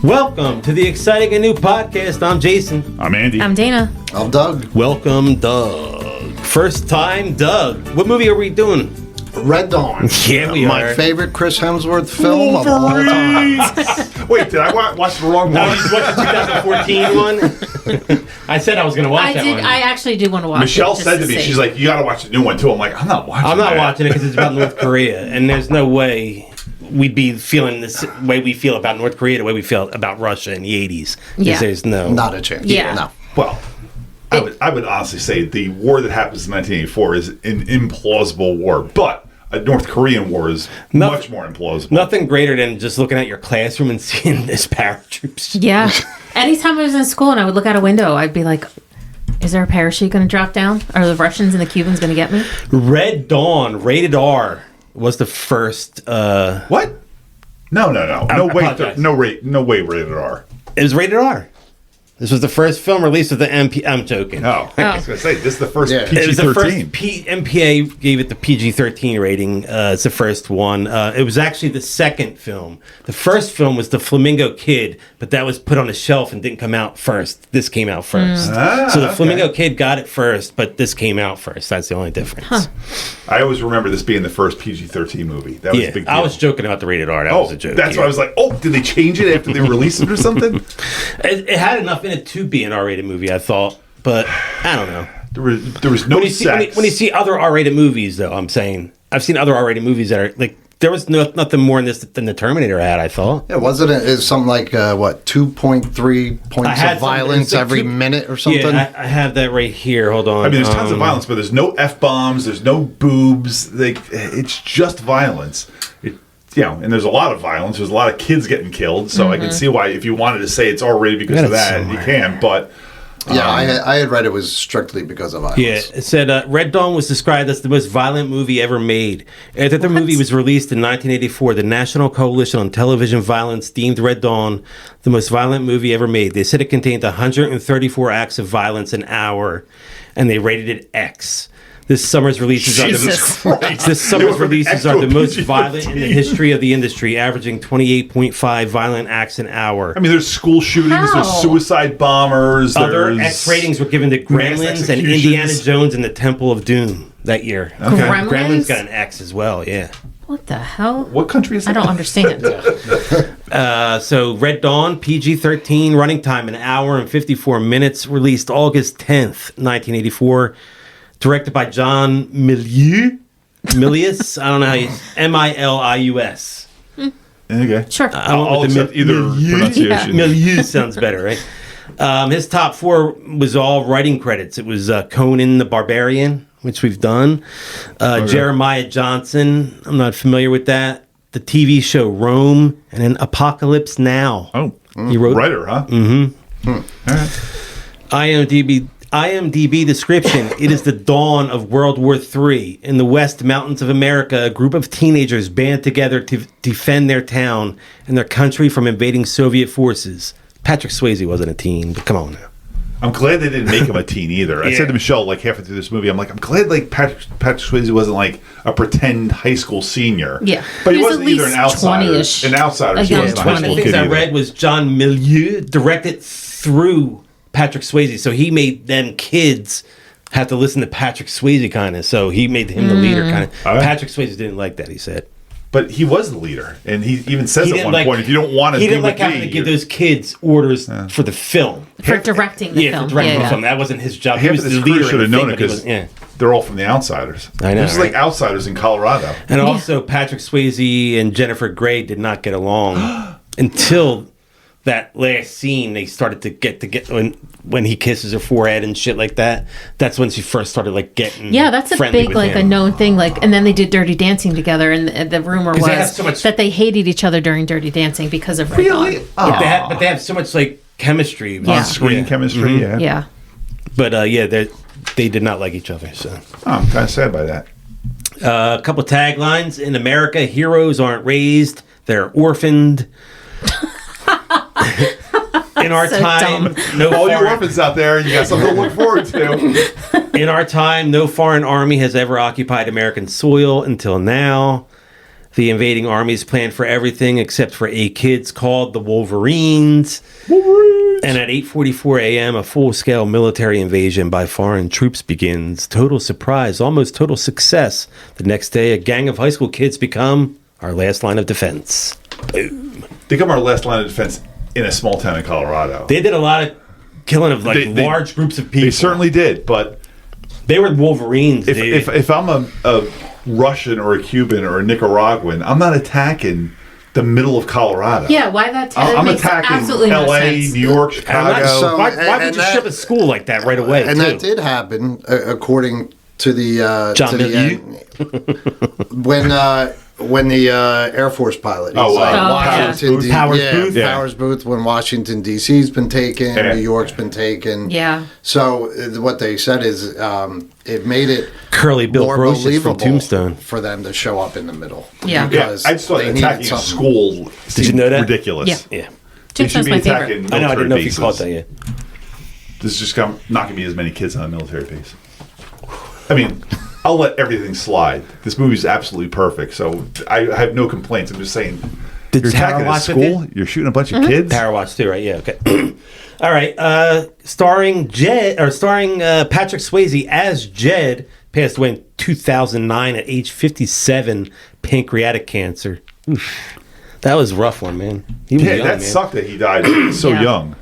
Welcome to the exciting and new podcast. I'm Jason. I'm Andy. I'm Dana. I'm Doug. Welcome, Doug. First time, Doug. What movie are we doing? Red Dawn. Yeah, we My are. favorite Chris Hemsworth film of all time. Wait, did I watch the wrong No, one? you watched the 2014 one? I said I was going to watch that one. I actually do want to watch Michelle it. just said to me, see. she's like, you got to watch the new one too. I'm like, I'm not watching I'm not that. watching it because it's about North Korea, and there's no way we'd be feeling this way we feel about North Korea the way we feel about Russia in the 80s. 'Cause Yeah. There's no... Not a chance. Yeah. No. Well, I would honestly say the war that happens in 1984 is an implausible war, but a North Korean war is much more implausible. Nothing greater than just looking at your classroom and seeing this paratroops. Yeah. Anytime I was in school and I would look out a window, I'd be like, is there a parachute going to drop down? Are the Russians and the Cubans going to get me? Red Dawn, rated R, was the first... What? No. No way. apologize. No way. Rated R. It was rated R. This was the first film released with the I'm joking. Oh, I was going to say this is the first Yeah. It was the first PG-13. MPA gave it the PG-13 rating. It's the first one. It was actually the second film. The first film was The Flamingo Kid, but that was put on a shelf and didn't come out first. This came out first. So The okay. Flamingo Kid got it first, but this came out first. That's the only difference. I always remember this being the first PG-13 movie. That was a big deal. I was joking about the rated R. That was a joke. That's yeah. why I was like, oh, did they change it after they released it or something? It had enough in it to be an R-rated movie, I thought, but I don't know. There was no When you see other R-rated movies, though, I'm saying I've seen other R-rated movies that are like there was nothing more in this than the Terminator had. I thought. Yeah, wasn't it? It's something like 2.3 points of violence like every minute or something. Yeah, I have that right here. Hold on. I mean, there's tons of violence, but there's no F-bombs, there's no boobs. Like, it's just violence. And there's a lot of violence. There's a lot of kids getting killed, so I can see why if you wanted to say it's R-rated because of that, you can, but... Yeah, I had read it was strictly because of violence. Yeah, it said Red Dawn was described as the most violent movie ever made. After the movie was released in 1984, the National Coalition on Television Violence deemed Red Dawn the most violent movie ever made. They said it contained 134 acts of violence an hour, and they rated it X. This summer's releases are the most violent in the history of the industry, averaging 28.5 violent acts an hour. I mean, there's school shootings, there's suicide bombers, Other there's... X ratings were given to Gremlins and Indiana Jones and the Temple of Doom that year. Okay. Gremlins got an X as well, yeah. What the hell? What country is that? I don't understand. So Red Dawn, PG-13, running time 1 hour and 54 minutes, released August 10th, 1984. Directed by John Milius. I don't know how you... Milius. Okay. Sure. I'll accept either pronunciation. Milius sounds better, right? His top 4 was all writing credits. It was Conan the Barbarian, which we've done. Jeremiah Johnson. I'm not familiar with that. The TV show Rome, and then Apocalypse Now. Oh, he wrote writer, huh? Mm-hmm. All right. IMDb description: it is the dawn of World War III. In the West Mountains of America, a group of teenagers band together to defend their town and their country from invading Soviet forces. Patrick Swayze wasn't a teen, but come on now. I'm glad they didn't make him a teen either. I said to Michelle, like, halfway through this movie, I'm glad, like, Patrick Swayze wasn't, like, a pretend high school senior. Yeah. But he He was wasn't at either an least outsider. 20-ish. An outsider. A He young wasn't a high 20. school The kid things I either. read was John Milieu directed through Patrick Swayze, so he made them kids have to listen to Patrick Swayze kind of, so he made him the leader kind of. All right. Patrick Swayze didn't like that, he said. But he was the leader, and he even says He at didn't one point, if you don't want to he do didn't like with having me, to give you're- those kids orders for the film. For directing the film. For directing the Yeah. film. That wasn't his job. He half was of the this crew leader should in have the known thing, it but he because wasn't- they're all from the outsiders. I know, This is right? like outsiders in Colorado. And also, Patrick Swayze and Jennifer Grey did not get along until that last scene. They started to get when he kisses her forehead and shit like that. That's when she first started like getting. Yeah, that's a friendly big, with like, him. a known thing. Like, and then they did Dirty Dancing together, and the rumor 'Cause they had was so much- that they hated each other during Dirty Dancing because of Red Really? Dawn. But they have so much like chemistry Yeah. On-screen chemistry, Mm-hmm. yeah. Yeah. But they did not like each other. So Oh, I'm kind of sad by that. a couple taglines: in America, heroes aren't raised; they're orphaned. In In our So time, dumb. no All you foreign, orphans out there, you got something to look forward to. in our time, no foreign army has ever occupied American soil until now. The invading armies planned for everything except for 8 kids called the Wolverines. And at 8:44 a.m., a full-scale military invasion by foreign troops begins. Total surprise, almost total success. The next day, a gang of high school kids become our last line of defense. Boom. Become our last line of defense in a small town in Colorado. They did a lot of killing of like They- large groups of people. They certainly did, but They were Wolverines. if I'm a Russian or a Cuban or a Nicaraguan, I'm not attacking the middle of Colorado. Yeah, why that? I'm makes attacking absolutely no L.A., sense. New York, Chicago. So- why and would you that- ship a school like that right away? And too? that did happen, according to the John to the end, when the Air Force pilot, Oh, wow. Washington, Powers Booth? Yeah. Powers Booth, when Washington D.C.'s been taken, Yeah. New York's been taken. Yeah. So what they said is it made it Curly Bill more Brocious believable from Tombstone. for them to show up in the middle. Yeah. Yeah, because I just thought they needed attacking a something. school Did you know that? ridiculous. Yeah. Yeah. They should Tombstone's be my favorite. attacking I know. I didn't know if you military caught bases. that yet. This is just not going to be as many kids on a military base. I mean, I'll let everything slide. This movie's absolutely perfect, so I have no complaints. I'm just saying, Did you're Tara attacking a watch with school, you? you're shooting a bunch of kids. Power Watch too, right? Yeah. Okay. All right. Starring Patrick Swayze as Jed, passed away in 2009 at age 57, pancreatic cancer. Oof. That was a rough one, man. He was Yeah, young, that man. sucked that he died so Yeah. young.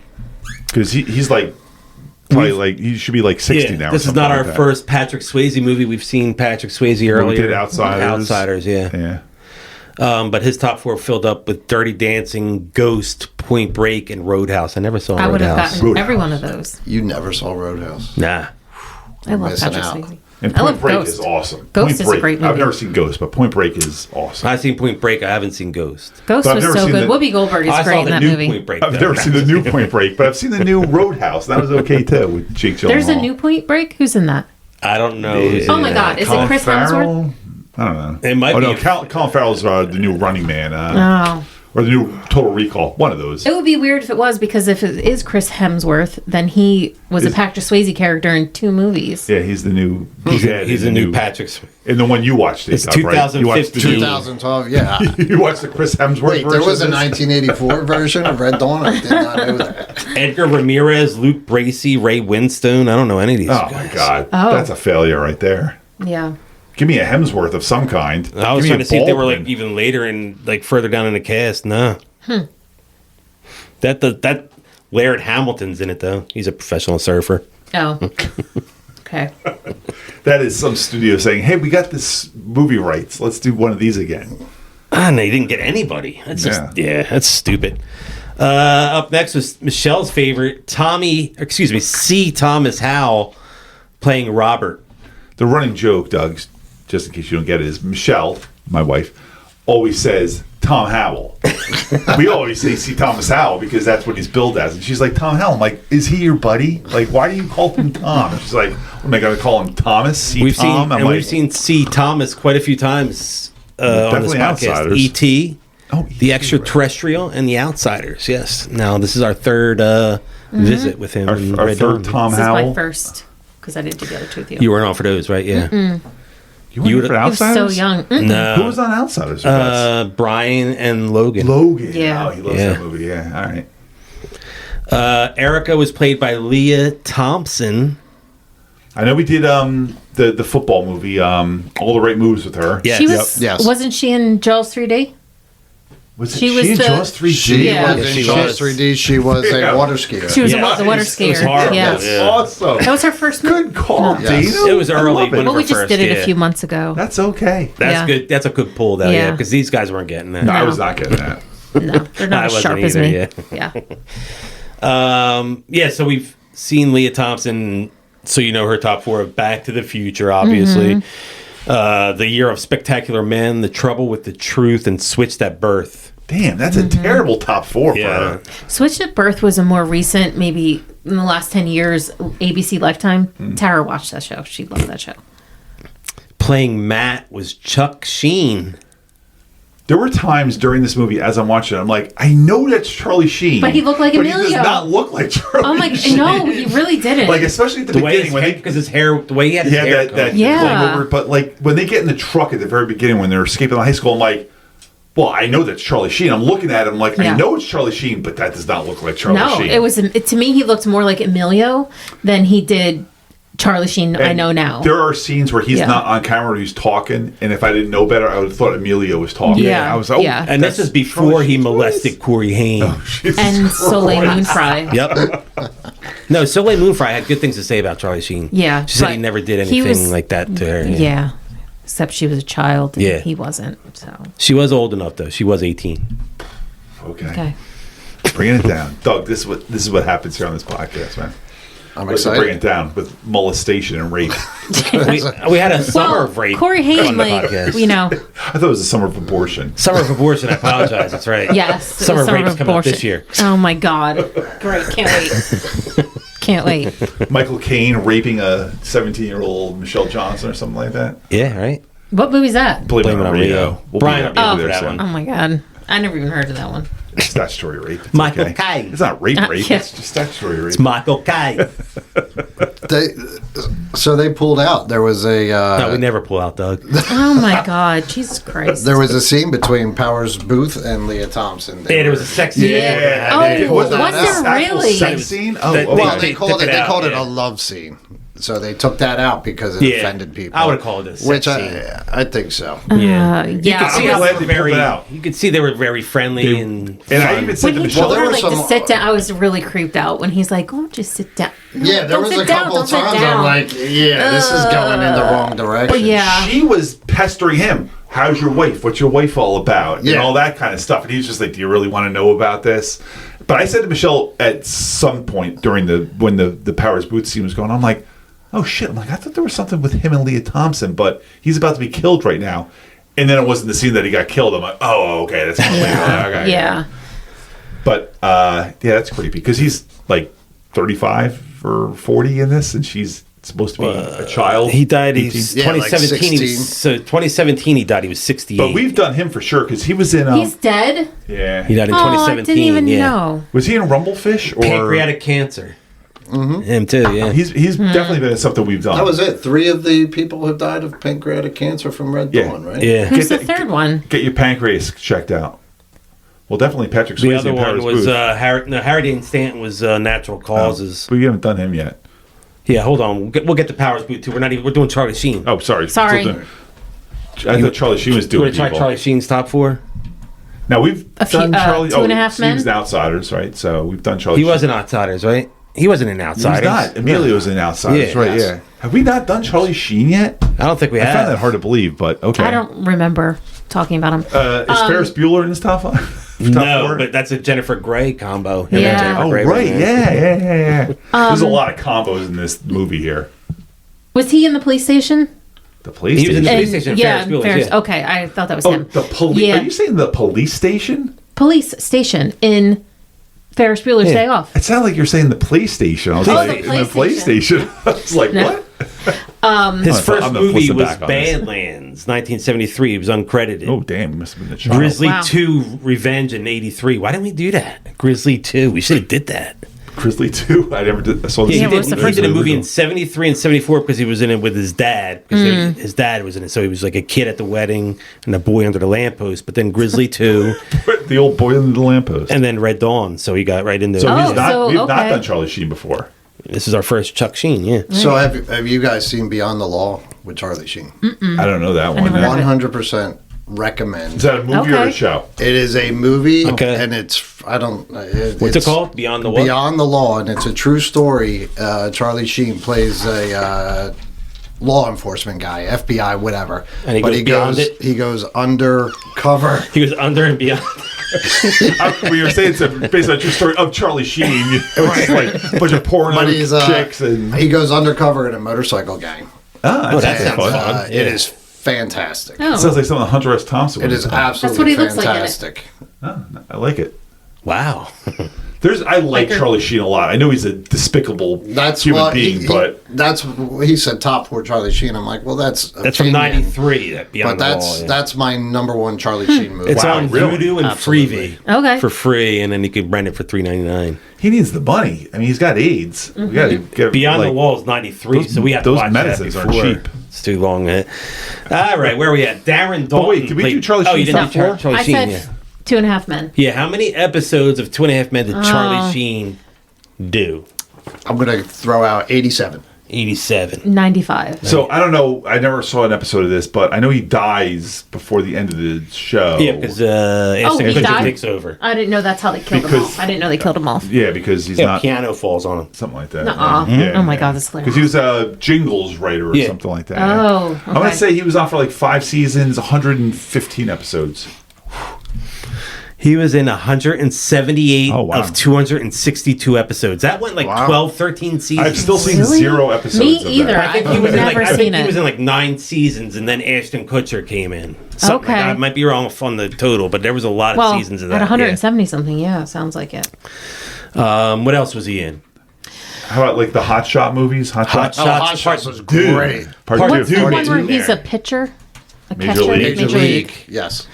Because he's like, probably like, he should be like 60 Yeah, now. or this is something not like our that. first Patrick Swayze movie. We've seen Patrick Swayze When earlier. we did Outsiders. Outsiders, yeah. Yeah. But his top 4 filled up with Dirty Dancing, Ghost, Point Break, and Roadhouse. I never saw I would have Roadhouse. gotten Roadhouse. every one of those. You never saw Roadhouse. Nah. I love missing Patrick out. Swayze. And I Point love Break Ghost. is awesome. Ghost Point is a Break, great I've movie. never seen Ghost, but Point Break is awesome. I've seen Point Break. I haven't seen Ghost. Ghost But I've was never so seen good. the- Whoopi Goldberg is I great saw in the that new movie. Point Break. I've though. never seen the new Point Break, but I've seen the new Roadhouse. That was okay too with Jake Gyllenhaal. There's a new Point Break. Who's in that? I don't know. Yeah. Oh my God! Is it Chris Hemsworth? I don't know. It might oh, be. no, Colin Farrell's the new Running Man. Oh. Or the new Total Recall. One of those. It would be weird if it was, because if it is Chris Hemsworth, then he was a Patrick Swayze character in 2 movies. Yeah, he's the new. He's a new Patrick. And the one you watched. It's Right? You watched the 2015. new- 2012, yeah. You watched the Chris Hemsworth Wait, version. there was a of this? 1984 version of Red Dawn? I did not know that. Edgar Ramirez, Luke Bracey, Ray Winstone. I don't know any of these Oh guys. my God, Oh. that's a failure right there. Yeah. Give me a Hemsworth of some kind. I was Give me trying a to see if they were like Baldwin. even later and like further down in the cast. No. That Laird Hamilton's in it though. He's a professional surfer. Oh. Okay. That is some studio saying, "Hey, we got this movie rights. Let's do one of these again." And they didn't get anybody. That's just that's stupid. Up next was Michelle's favorite, C. Thomas Howell playing Robert. The running joke, Doug, just in case you don't get it, is Michelle, my wife, always says Tom Howell. We always say C. Thomas Howell because that's what he's billed as. And she's like, Tom Howell. I'm like, is he your buddy? Like, why do you call him Tom? And she's like, am I going to call him Thomas? C. We've Tom? seen we've seen C. Thomas quite a a few times on this Definitely podcast. Outsiders. E.T., Oh, The Extraterrestrial, and The Outsiders. Yes. Now this is our third visit with him. in Our Red third Dawn. Tom This is Howell. my first, because I didn't do the other 2 with you. You weren't on for those, right? Yeah. You went You for would- He was so Outsiders? young. No. Who was on Outsiders with us? Brian and Logan. Logan. Yeah. Oh, he loves Yeah. that movie. Yeah. All right. Erica was played by Leah Thompson. I know we did the football movie, All the Right Moves with her. Yes. She was. Yes. Wasn't she in Jaws 3D? Was it She was in the- Jaws 3D? She Yeah. was she in Jaws was. 3D. She was Yeah. a water skier. She was Yeah. the water It was skier. horrible. Yeah. That's Yeah. awesome. That was her first movie. Good call, Yes. Dana. It was I early love it. when- Well, we her just first, did it yeah. a few months ago. That's okay. That's Yeah. good. That's a good pull, though. Yeah, Yeah. because these guys weren't getting that. No, I No. was not getting that. No, they're I not as wasn't sharp as either, me. yeah. Yeah. So we've seen Leah Thompson. So you know her top 4 of Back to the Future, obviously. The Year of Spectacular Men, The Trouble with the Truth, and Switched at Birth. Damn, that's a terrible top 4 for Yeah. her. Switched at Birth was a more recent, maybe in the last 10 years, ABC Lifetime. Tara watched that show. She loved that show. Playing Matt was Chuck Sheen. There were times during this movie, as I'm watching it, I'm like, I know that's Charlie Sheen. But he looked like Emilio. He does not look like Charlie Oh my! Sheen. No, he really didn't. Like, especially at the beginning. Because his hair, the way he had his hair. Yeah. But, like, when they get in the truck at the very beginning, when they're escaping the high school, I'm like, well, I know that's Charlie Sheen. I'm looking at him like, I know it's Charlie Sheen, but that does not look like Charlie Sheen. No, it was, to me, he looked more like Emilio than he did Charlie Sheen. And I know now. There are scenes where he's not on camera, he's talking, and if I didn't know better, I would have thought Emilio was talking. Yeah. I was like, and this is before he molested Corey Haim. And Soleil Moonfry. Yep. No, Soleil Moonfry had good things to say about Charlie Sheen. Yeah. She said he never did anything like that to her. Yeah. Except she was a child. Yeah. He wasn't. So. She was old enough, though. She was 18. Okay. Bringing it down. Doug, this is what happens here on this podcast, man. I'm Let's excited. bring it down with molestation and rape. we had a summer of rape. Corey Haim, on the like, podcast. you know. I thought it was a summer of abortion. Summer of abortion. I apologize. That's right. Yes. Summer of rape's coming up this year. Oh, my God. Great. Can't wait. Can't wait. Michael Caine raping a 17-year-old Michelle Johnson or something like that. Yeah, right. What movie's that? Blame it on Rio. We'll Brian, be oh, there that soon. one. Oh, my God. I never even heard of that one. It's statutory rape. It's Michael okay. Caine. It's not rape. Yeah. It's just statutory rape. It's Michael Caine. So they pulled out. There was a No, we never pull out, Doug. Oh, my God. Jesus Christ. there was a scene between Powers Booth and Leah Thompson. Yeah, there was a sex scene. Yeah. Oh, they was pulled that there out. really? Sex scene? Oh, They- okay. Well, They they called took it. it They out, called it yeah. a love scene. So they took that out because it Yeah. offended people. I would call it a sex which scene. I think so. Yeah. Yeah. See, I'm glad they they were pulled very, it out. you could see they were very friendly and And I fun. even said When to he Michelle, told her, there like, were to some- sit down, I was really creeped out when he's like, oh, just sit down. No, Yeah, there don't was sit a down, couple don't of sit times down. I'm like, yeah, this is going in the wrong direction. Yeah. she was pestering him. How's your wife? What's your wife all about? And Yeah. all that kind of stuff. And he was just like, do you really want to know about this? But I said to Michelle at some point during when the Powers Booth scene was going on, I'm like, oh shit. I'm like, I thought there was something with him and Leah Thompson, but he's about to be killed right now. And then it wasn't the scene that he got killed. I'm like, oh, okay. That's okay. Yeah. But yeah, that's creepy because he's like 35 or 40 in this, and she's supposed to be a child. He died. 18. He's Yeah, like 2017. 16. 2017 he died. He was 68. But we've done him for sure because he was in. He's dead? Yeah. He died in Oh, I 2017. didn't even yeah. know. Was he in Rumblefish or Pancreatic cancer. Mm-hmm. Him too. Yeah. He's definitely been in something we've done. That was it. 3 of the people have died of pancreatic cancer from Red Yeah. Dawn, right? Yeah. Who's the Get third one? Get your pancreas checked out. Well, definitely Patrick Swayze. The other and one Powers was Booth. Harry Dean Stanton was natural causes. But we haven't done him yet. Yeah, hold on. We'll get to Powers Booth too. We're doing Charlie Sheen. Oh, sorry. Sorry. Still doing- I thought Charlie Sheen was You doing want to try people. Charlie Sheen's top 4? Now we've A few- done Charlie. Two and a Half he Men? was in Outsiders, right? So we've done Charlie. He Sheen. wasn't Outsiders, right? He wasn't in He Outsiders. was not. Emilio's in Outsiders, Yeah. right? Yes. Yeah. Have we not done Charlie Sheen yet? I don't think we I have. found that hard to believe, but okay. I don't remember talking about him. Is Ferris Bueller in his top 5? No, four? but that's a Jennifer Grey combo. Him and Yeah. Jennifer Oh, Grey right. was in it. Yeah. There's a lot of combos in this movie here. Was he in the police station? The police He was in the station. police station. Yeah, Ferris Bueller's, Ferris. yeah. Okay, I thought that was Oh, him. the police. Yeah. Are you saying the police station? Police station in Ferris Bueller's Yeah. Day Off. It sounded like you're saying the PlayStation. I was Oh, like, the in the PlayStation. I was like, No. what? His I'm first gonna movie listen was back on this. Badlands, 1973. He was uncredited. Oh, damn. He must have been a child. Grizzly Wow. 2 Revenge in 83. Why didn't we do that? Grizzly 2. We should have did that. Grizzly 2. I never did. I saw the He Yeah, did, what's the he first did a one? movie in 73 and 74 because he was in it with his dad. Because his dad was in it. So he was like a kid at the wedding and a boy under the lamppost. But then Grizzly 2 The old boy under the lamppost. and then Red Dawn. So he got right into So Oh, we've not okay. done Charlie Sheen before. This is our first Chuck Sheen, yeah. So have you guys seen Beyond the Law with Charlie Sheen? I don't know that one. never heard of it. 100% recommend. Is that a movie or a Okay. show? It is a movie, Okay. and it's What's it called? Beyond the what? Beyond the Law, and it's a true story. Charlie Sheen plays a law enforcement guy, FBI, whatever. And he goes beyond it? He goes undercover. He was under and beyond. We were saying it's based on a true story of Charlie Sheen. It was just like a bunch of porno But he's chicks and he goes undercover in a motorcycle gang. Oh, that sounds sounds fun. fun. It is fantastic. Oh. It sounds like something Hunter S. Thompson would It is have done. absolutely That's what he looks like in it. fantastic. I like it. Wow. I like Biker. Charlie Sheen a lot. I know he's a despicable human being, but he said top 4 Charlie Sheen. I'm like, well, that's from opinion. '93. That Beyond But the Wall. Yeah. that's my number 1 Charlie Sheen movie. It's on really? Vudu and Absolutely. Freevee. Okay. For free, and then you can rent it for $3.99. he needs the money. I mean, he's got AIDS. We got to get Beyond like, the Wall is '93, those- so we have to those watch medicines that aren't before. cheap. It's too long. All right, where are we at? Darren Dalton. wait, did we do played- Charlie Oh, you Sheen didn't do top 4? Charlie I Sheen, said yeah. 2.5 Men. Yeah, how many episodes of 2.5 Men did Charlie Sheen do? I'm going to throw out 87. 87. 95. So I don't know. I never saw an episode of this, but I know he dies before the end of the show. Yeah, because Ashton he Kutcher died? takes over. I didn't know that's how they killed them Because- off. I didn't know they killed them off. Yeah, because he's Yeah, not piano falls on him. something like that. Nuh-uh. Oh my God, that's hilarious. Because he was a jingles writer or Yeah. something like that. Oh, I'm gonna okay. say he was on for like 5 seasons, 115 episodes. He was in 178 Oh, wow. of 262 episodes. That went like Wow. 12, 13 seasons. I've still seen Really? 0 episodes. Me of that. either. I think he was in like, Never I think seen he it. was in like 9 seasons, and then Ashton Kutcher came in. Something like Okay. that. I might be wrong on the total, but there was a lot Well, of seasons of that. at 170 something, yeah, sounds like it. Yeah. What else was he in? How about like the Hot Shot movies? Hot Shot. Shots, Hot Shots part- was Dude. great. Part Part 2. What's the Dude, one where in he's there. a pitcher? A Major catcher? League. Major League. Yes.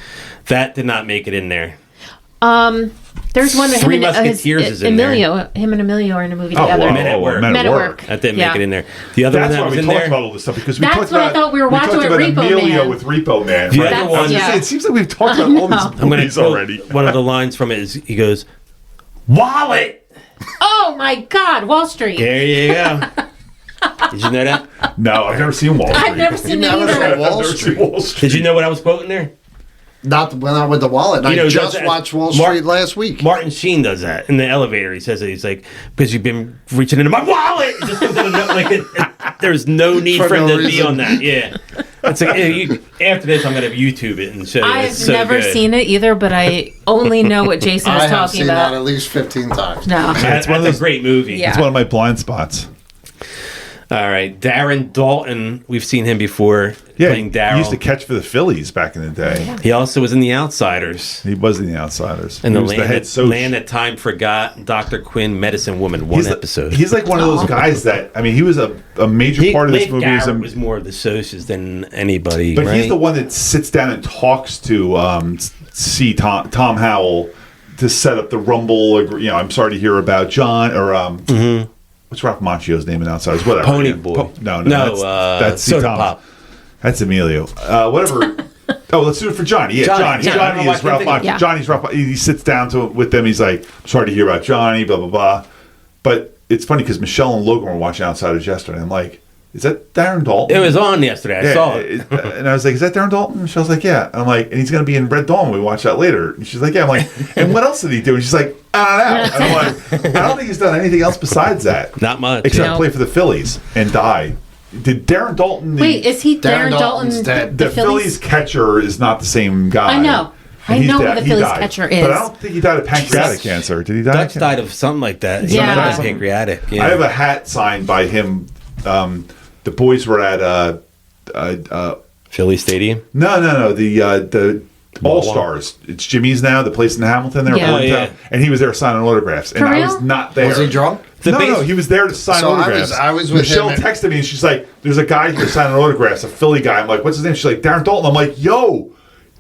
That did not make it in there. There's one that Three him and Musketeers is in there. Emilio, him and Emilio are in a movie Oh, together. wow. Men at Work. Men Men at at Work. Work. That didn't Yeah. make it in there. The other That's one that why was we in talked there. about all this stuff because we That's talked what I about. thought we were watching talked with about Repo Emilio Man. with Repo Man. The right? other I was one- gonna say, Yeah. it seems like we've talked about all these I'm going to movies already. One of the lines from it is he goes, "Wallet." Oh my God, Wall Street. There you go. Did you know that? No, I've never seen Wall Street. I've never seen it never either. saw I've Wall never seen Street. Wall Street. Did you know what I was quoting there? Not when I with the wallet. You know, I just that's- watched Wall Mark- Street last week. Martin Sheen does that in the elevator. He says it. He's like, because you've been reaching into my wallet. It just comes out of there's no need for, For him no to be reason. on that. Yeah. It's like, after this, I'm going to YouTube it and show you. I've It's so never good. seen it either, but I only know what Jason I is have talking seen that at about. least 15 times. No. That's one of a those- great movie. Yeah. It's one of my blind spots. All right. Darren Dalton. We've seen him before Yeah, playing Darryl. he used to catch for the Phillies back in the day. He also was in The Outsiders. He was in The Outsiders. And he the was land, head that, land That Time Forgot, Dr. Quinn, Medicine Woman, one he's episode. He's like one of those guys that, I mean, he was a major part of this movie. Garrett was more of the socials than anybody, But right? he's the one that sits down and talks to see Tom Howell to set up the Rumble. I'm sorry to hear about John or what's Ralph Macchio's name in Outsiders? Whatever. Pony Yeah. Boy. No, That's C. Soda Thomas. Pop. That's Emilio. Whatever. Oh, let's do it for Johnny. Yeah, Johnny. Johnny Yeah. is Ralph Macchio. Yeah. Johnny's Ralph. He sits down with them. He's like, I'm sorry to hear about Johnny. Blah blah blah. But it's funny because Michelle and Logan were watching Outsiders yesterday. I'm like, is that Darren Dalton? It was on yesterday. I saw it. And I was like, is that Darren Dalton? And Michelle's like, yeah. And I'm like, and he's going to be in Red Dawn when we watch that later. And she's like, yeah. I'm like, and what else did he do? And she's like, I don't know. And I'm like, I don't think he's done anything else besides that. Not much. Except No. play for the Phillies and die. Did Darren Dalton... Wait, is he Darren Dalton's Dalton? dead. the Phillies catcher is not the same guy. I know. And I he's know who dead. the He Phillies died. catcher is. But I don't think he died of pancreatic Dutch- cancer. Did he die? Dutch died of something like that. He Yeah. might have pancreatic. Yeah. I have a hat signed by him. The boys were at... Philly Stadium. No. The All Stars. It's Jimmy's now. The place in Hamilton. There, Yeah. Oh, yeah. and he was there signing autographs, and For I real? was not there. Was he drunk? No, he was there to sign So autographs. I was with Michelle him and- texted me, and she's like, "There's a guy here signing autographs, a Philly guy." I'm like, "What's his name?" She's like, "Darren Dalton." I'm like, "Yo,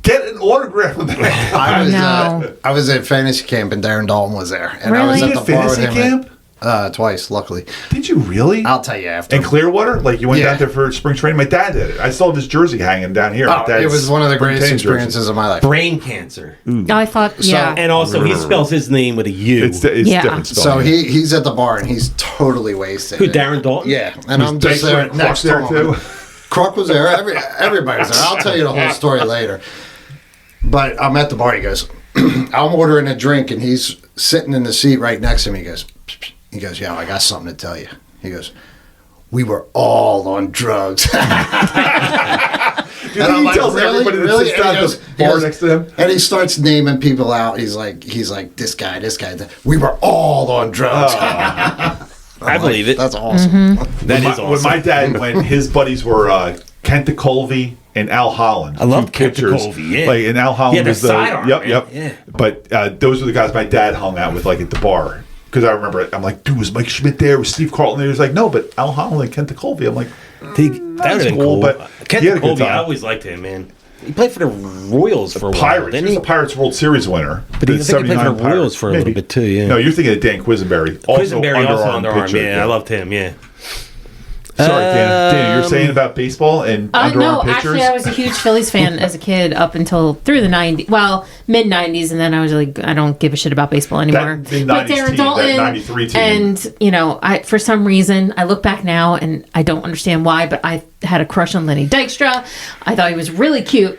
get an autograph from that guy." I was at fantasy camp and Darren Dalton was there, and I Really? was You at did the bar with fantasy him camp? twice. Luckily, Did you really? I'll tell you after. In Clearwater, like you went Yeah. down there for spring training. My dad did it. I still have his jersey hanging down here. My Oh, dad's it was one of the spring greatest training jersey. experiences of my life. Brain cancer. I thought, yeah. And also, he spells his name with a U. It's Yeah. different So spelling. he's at the bar and he's totally wasted. Who, Darren Dalton? Yeah, and I'm just there Crux next to there him. too. Kruk was there. Everybody was there. I'll tell you the whole story later. But I'm at the bar. He goes, I'm ordering a drink, and he's sitting in the seat right next to me. He goes, yeah, I got something to tell you. He goes, we were all on drugs. Dude, And I'm he like, tells really? everybody that Really? sits And down he at goes- the he bar goes- next to him. And he starts naming people out. He's like, this guy. We were all on drugs. I believe it. That's awesome. That is When my awesome. dad went, his buddies were Kent DeColvey, and Al Holland. I love two pitchers. Colby, yeah. Like, and Al Holland Yeah, was the sidearm, yep, man. yep. Yeah. But those were the guys my dad hung out with, like at the bar. Because I remember it. I'm like, dude, was Mike Schmidt there? Was Steve Carlton there? He was like, no, but Al Holland and Kent Colby. I'm like, that would have been cool, cool. but Kent he had a good Colby, I time. always liked him, man. He played for the Royals for a while, Pirates. He didn't was he? the Pirates World Series winner. But I think he played for the 79 Royals Pirates. for a little Maybe. bit too, yeah. No, you're thinking of Dan Quisenberry. Quisenberry also underarm, pitcher, yeah. I loved him, yeah. Sorry, Dan, you're saying about baseball and underarm No, pitchers? actually, I was a huge Phillies fan as a kid up until through the 90s. Well, mid 90s, and then I was like, I don't give a shit about baseball anymore. That mid-90s But Darren team, Dalton, that 93 team. and you know, for some reason, I look back now and I don't understand why, but I had a crush on Lenny Dykstra. I thought he was really cute.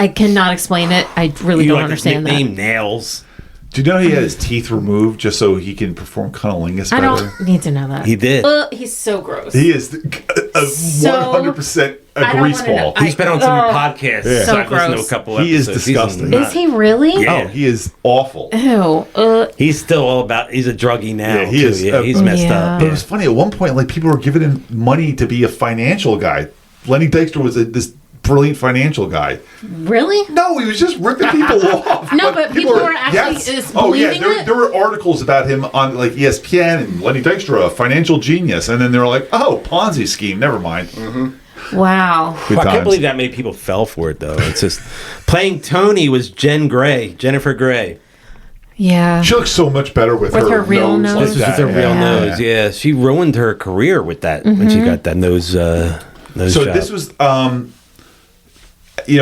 I cannot explain it. I really You don't like understand his that. nickname Nails. Do you know he had his teeth removed just so he can perform cunnilingus I better? don't need to know that. He did. He's so gross. He is a So- 100% a I don't grease wanna know. ball. He's been on some podcasts. Yeah. So So I've listened to a gross. couple He is episodes. He's disgusting. not- Is he really? Yeah. Oh, he is awful. Ew. He's still all about. He's a druggie now. Yeah, he too. is. Yeah, he's messed Yeah. up. But it Yeah. was funny, at one point, like, people were giving him money to be a financial guy. Lenny Dykstra was this brilliant financial guy. Really? No, he was just ripping people off. No, but people were actually Oh yeah, believing it? there were articles about him on like ESPN and Lenny Dykstra, a financial genius, and then they were like, "Oh, Ponzi scheme, never mind." Wow. Good I can't times. believe that many people fell for it though. It's just playing Tony was Jennifer Grey. Yeah. She looks so much better with, With her real nose. like This was that. with her real Yeah. nose. Yeah, she ruined her career with that when she got that nose. So job. this was,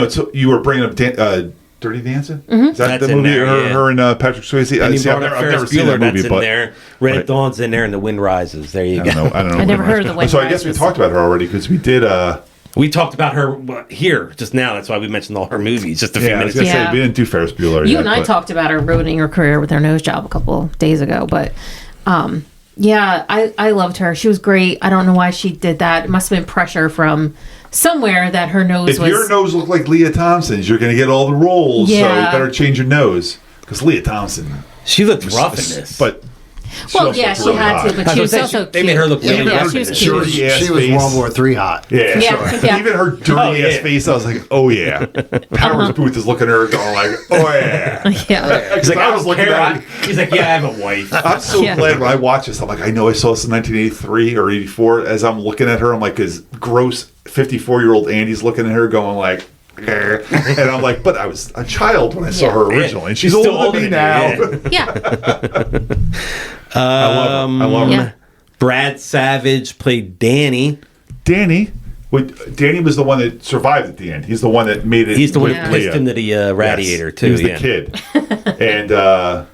so you were bringing up Dirty Dancing. Is that That's the in movie? there, yeah. Her and Patrick Swayze. And you See, I've brought up never Ferris seen that Bueller, movie, that's in but there. Red Right. Dawn's in there, and The Wind Rises. There you I go. don't know. I never heard of The Wind So I guess we Rises. talked about her already because we did. We talked about her here just now. That's why we mentioned all her movies just a few Yeah, I was minutes gonna ago. Yeah. say we didn't do Ferris Bueller. You yet, and I but- talked about her ruining her career with her nose job a couple days ago, but yeah, I loved her. She was great. I don't know why she did that. It must have been pressure from somewhere that her nose If was. your nose looked like Leah Thompson's, you're going to get all the roles. So Yeah. you better change your nose because Leah Thompson. She looked rough in this. But well, also yeah, looked she really had hot. to, but I she was was gonna say, also they made her look cute. really Yeah, rough she was in this. cute. Dirty ass She was face. World War III hot. Yeah, Yeah, sure. yeah. Even her dirty Oh, ass yeah. face, I was like, oh yeah. Powers Booth is looking at her going like, oh yeah. Yeah. He's like, I was looking at her. He's like, yeah, I have a wife. I'm so Yeah. glad when I watch this. I'm like, I know I saw this in 1983 or 84. As I'm looking at her, I'm like, this gross 54-year-old Andy's looking at her going like, "Eh." And I'm like, but I was a child when I saw Yeah. her originally. And she's She's still older than me now. older than Yeah. I love her. I love her. Yeah. Brad Savage played Danny. Danny was the one that survived at the end. He's the one that made it. He's the one Yeah. who placed into the radiator Yes. too. He was the yeah. kid. And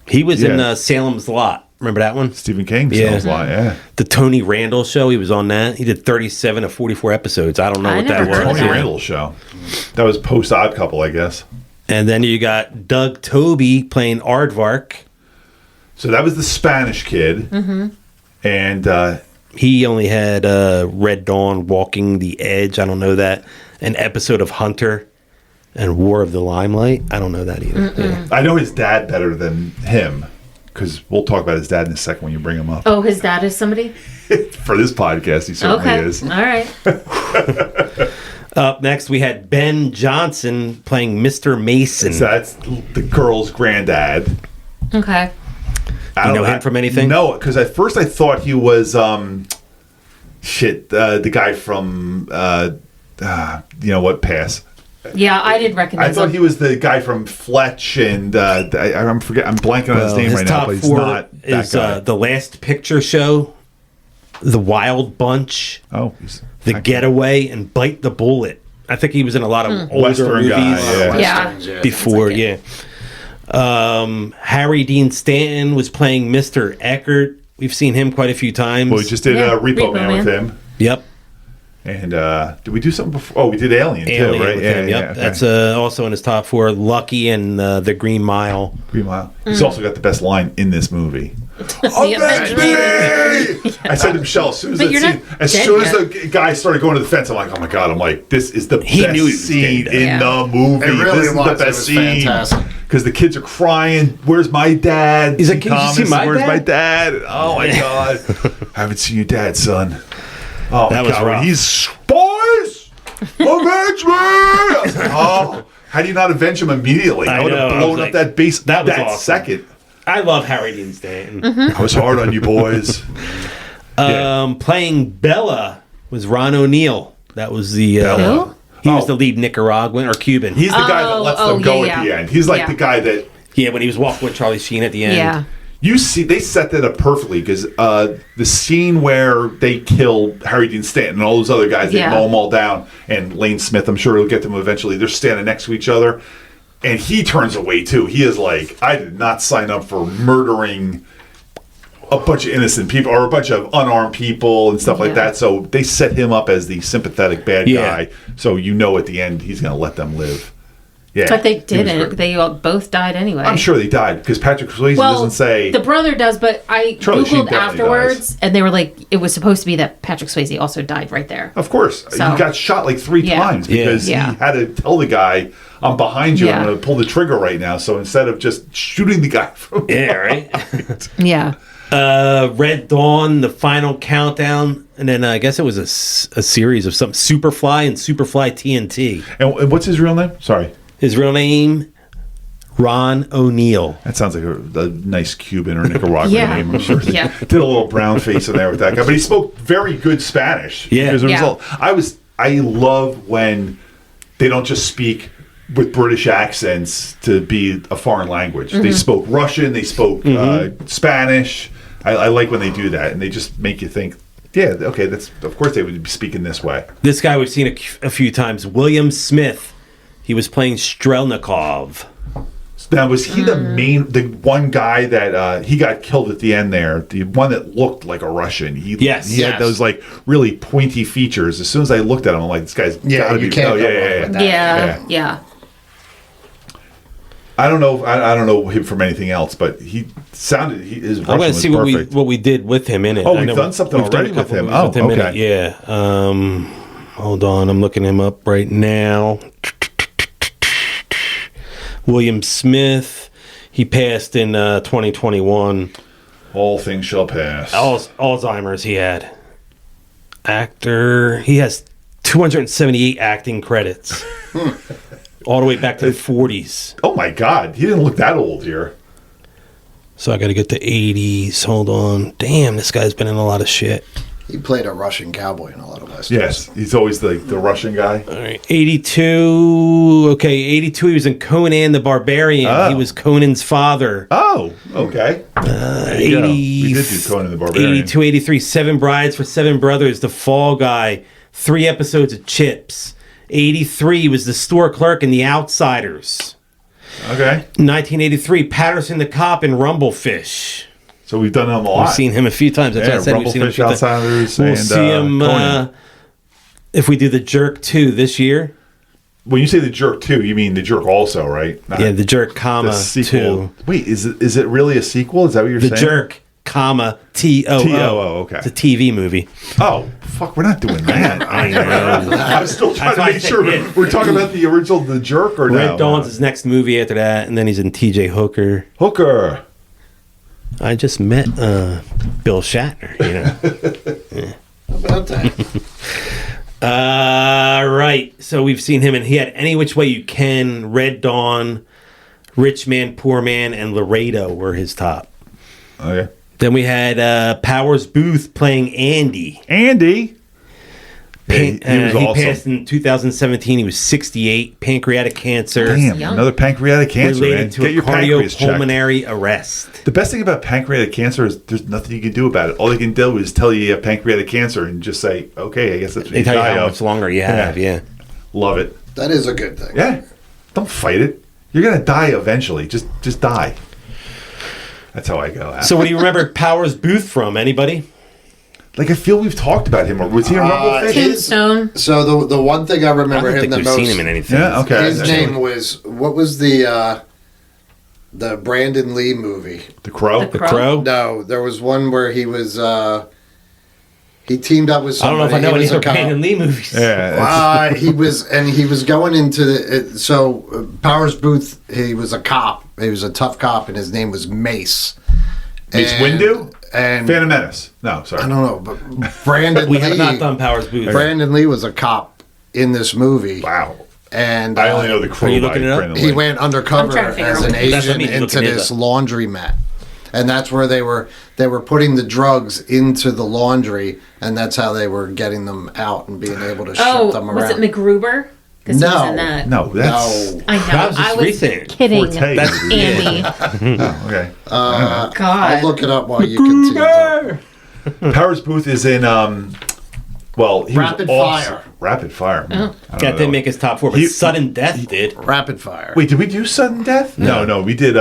He was in Yeah. Salem's Lot. Remember that one? Stephen King Yeah. sounds like, yeah. The Tony Randall show. He was on that. He did 37 of 44 episodes. I don't know I what that never was. heard of Tony that. Randall show. That was post Odd Couple, I guess. And then you got Doug Toby playing Aardvark. So that was the Spanish kid. Mm-hmm. And He only had Red Dawn, Walking the Edge. I don't know that. An episode of Hunter and War of the Limelight. I don't know that either. Yeah. I know his dad better than him because we'll talk about his dad in a second when you bring him up. Oh, his dad is somebody? For this podcast, he certainly Okay. is. All right. Up next, we had Ben Johnson playing Mr. Mason. So that's the girl's granddad. Okay. I You don't know him from anything? No, because at first I thought he was the guy from you know what, pass. Yeah, I did I recognize thought him. he was the guy from Fletch, and I'm blanking on his name his right now, top but he's four not that is guy. The Last Picture Show, The Wild Bunch, He's The Getaway, and Bite the Bullet. I think he was in a lot of older Western movies guy, Yeah. Westerns, before. Sounds like Yeah. Harry Dean Stanton was playing Mr. Eckert. We've seen him quite a few times. Well, we just did Yeah, Repo Repo Man with Man. him. Yep. And did we do something before? Oh, we did Alien, Alien too, right? with him. Yep. okay. That's also in his top four. Lucky and The Green Mile. Green Mile. He's also got the best line in this movie. The Avengers. I said to Michelle, as soon as, But that you're scene, not as dead soon as yet. the guy started going to the fence, I'm like, oh my God. I'm like, this is the He knew he best was scene dead. in Yeah. the movie. It really this is was. the It best was scene. fantastic. Because the kids are crying. Where's my dad? He's like, "Can you see Thomas, my Where's dad?" my dad? Oh my God. I haven't seen your dad, son. Oh That my was God. When rough. he's, boys! Avenge me! I was like, oh, how do you not avenge him immediately? I would have blown up that base that awesome. second. I love Harry Dean Stanton. I was hard on you boys. Playing Bella was Ron O'Neal. That was the Who? he was the lead Nicaraguan or Cuban. He's the guy that lets them go at the end. He's like the guy that when he was walking with Charlie Sheen at the end. Yeah. you see. They set that up perfectly because the scene where they kill Harry Dean Stanton and all those other guys, they mow them all down, and Lane Smith, I'm sure he'll get them eventually. They're standing next to each other, and he turns away too. He is like, I did not sign up for murdering a bunch of innocent people or a bunch of unarmed people and stuff like that. So they set him up as the sympathetic bad guy. So you know at the end he's going to let them live. Yeah, but they didn't. They all both died anyway. I'm sure they died because Patrick Swayze doesn't say. The brother does, but I Googled afterwards and they were like, it was supposed to be that Patrick Swayze also died right there. Of course. So, he got shot like 3 times because he had to tell the guy, I'm behind you, I'm going to pull the trigger right now. So instead of just shooting the guy from right? Yeah. Red Dawn, The Final Countdown, and then I guess it was a series of some Superfly and Superfly TNT. And what's his real name? Sorry. His real name, Ron O'Neal. That sounds like a nice Cuban or Nicaraguan name. I'm sure. Did a little brown face in there with that guy, but he spoke very good Spanish. Yeah. As a result, I love when they don't just speak with British accents to be a foreign language. They spoke Russian. They spoke Spanish. I like when they do that, and they just make you think, yeah, okay, that's of course they would be speaking this way. This guy we've seen a few times, William Smith. He was playing Strelnikov. Now, was he the one guy that he got killed at the end there? The one that looked like a Russian. He had those like really pointy features. As soon as I looked at him, I'm like, this guy's got to be. Yeah. I don't know. I don't know him from anything else, but he sounded. His Russian I'm going to see perfect. what we did with him in it. Oh, we've done something already with him. Oh, okay. Yeah. Hold on, I'm looking him up right now. William Smith. He passed in 2021. All things shall pass. Alzheimer's. He had. Actor. He has 278 acting credits. All the way back to the 40s. Oh my God, he didn't look that old here. So I got to get to 80s. Hold on. Damn, this guy's been in a lot of shit. He played a Russian cowboy in a lot of westerns. Yes, he's always the Russian guy. All right, 82. Okay, 82. He was in Conan the Barbarian. Oh. He was Conan's father. Oh, okay. 80. We did do Conan the Barbarian. 82, 83. 7 Brides for 7 Brothers. The Fall Guy. 3 episodes of Chips. 83. He was the store clerk in The Outsiders. Okay. 1983. Patterson the Cop in Rumblefish. So we've done him a lot. We've seen him a few times. That's what I said. We've seen him a Rumblefish, few times. Outsiders, We'll and see him if we do The Jerk 2 this year. When you say The Jerk 2, you mean The Jerk also, right? Yeah, The Jerk, the sequel. 2. Wait, is it really a sequel? Is that what you're saying? The Jerk, TOO. TOO, okay. It's a TV movie. Oh, fuck, we're not doing that. I know. I was still trying That's to why I make said, sure yeah. we're talking about the original The Jerk or Red no? Dawn's his next movie after that, and then he's in TJ Hooker. Hooker. I just met Bill Shatner, you know. How about that? Right. So we've seen him, and he had Any Which Way You Can, Red Dawn, Rich Man, Poor Man, and Laredo were his top. Okay. Then we had Powers Booth playing Andy. Andy. He was He awesome. passed in 2017. He was 68, pancreatic cancer. Damn, young. another pancreatic cancer, man. Related to Get a your pancreas checked. cardiopulmonary arrest. The best thing about pancreatic cancer is there's nothing you can do about it. All they can do is tell you have pancreatic cancer and just say, okay, I guess that's what They you tell you die how of. much longer you have, yeah. Love it. That is a good thing. Yeah. Don't fight it. You're going to die eventually. Just die. That's how I go. So what do you remember Powers Booth from? Anybody? Like, I feel we've talked about him. Or was he in Rumblefish? Tombstone. So the one thing I I remember don't him think the we've most. seen him in anything. Yeah, okay. His name was, what was the Brandon Lee movie? The Crow? The Crow? No, there was one where he was he teamed up with I don't know somebody. if I know He any was a of cop. Brandon Lee movies. Yeah. He was going into Powers Booth. He was a cop. He was a tough cop, and his name was Mace. Mace And- Windu? And Phantom Menace. No, sorry. I don't know, but Brandon We Lee. have not done Powers Booth. Brandon Lee was a cop in this movie. Wow. And I only know the crew. Are you looking it up? Brandon he Lee. went I'm undercover trying to figure as out an what- That's what I agent mean, into looking it this up. laundromat. And that's where they were putting the drugs into the laundry, and that's how they were getting them out and being able to ship them around. Was it MacGruber? Because he was in that. No, that's No. I know. That was just I was recent. kidding. Forte. That's- Andy. Oh, okay. I'll God. look it up while you continue. Powers Booth is in. Well, he Rapid was awesome. Fire. Rapid Fire. I don't That know. didn't make his top 4, but He- Sudden Death did. Rapid fire. Wait, did we do Sudden Death? No, we did.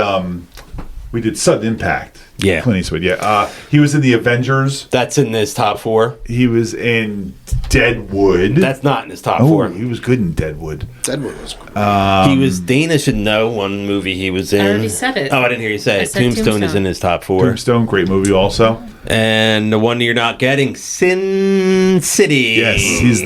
We did Sudden Impact. Yeah. Clint Eastwood. Yeah. He was in the Avengers. That's in his top 4. He was in Deadwood. That's not in his top oh, 4. he was good in Deadwood. Deadwood was good. He was Danish in one movie he was in. I already said it. Oh, I didn't hear you say I it. said Tombstone is Tombstone. in his top 4. Tombstone, great movie also. And the one you're not getting, Sin City. Yes, he's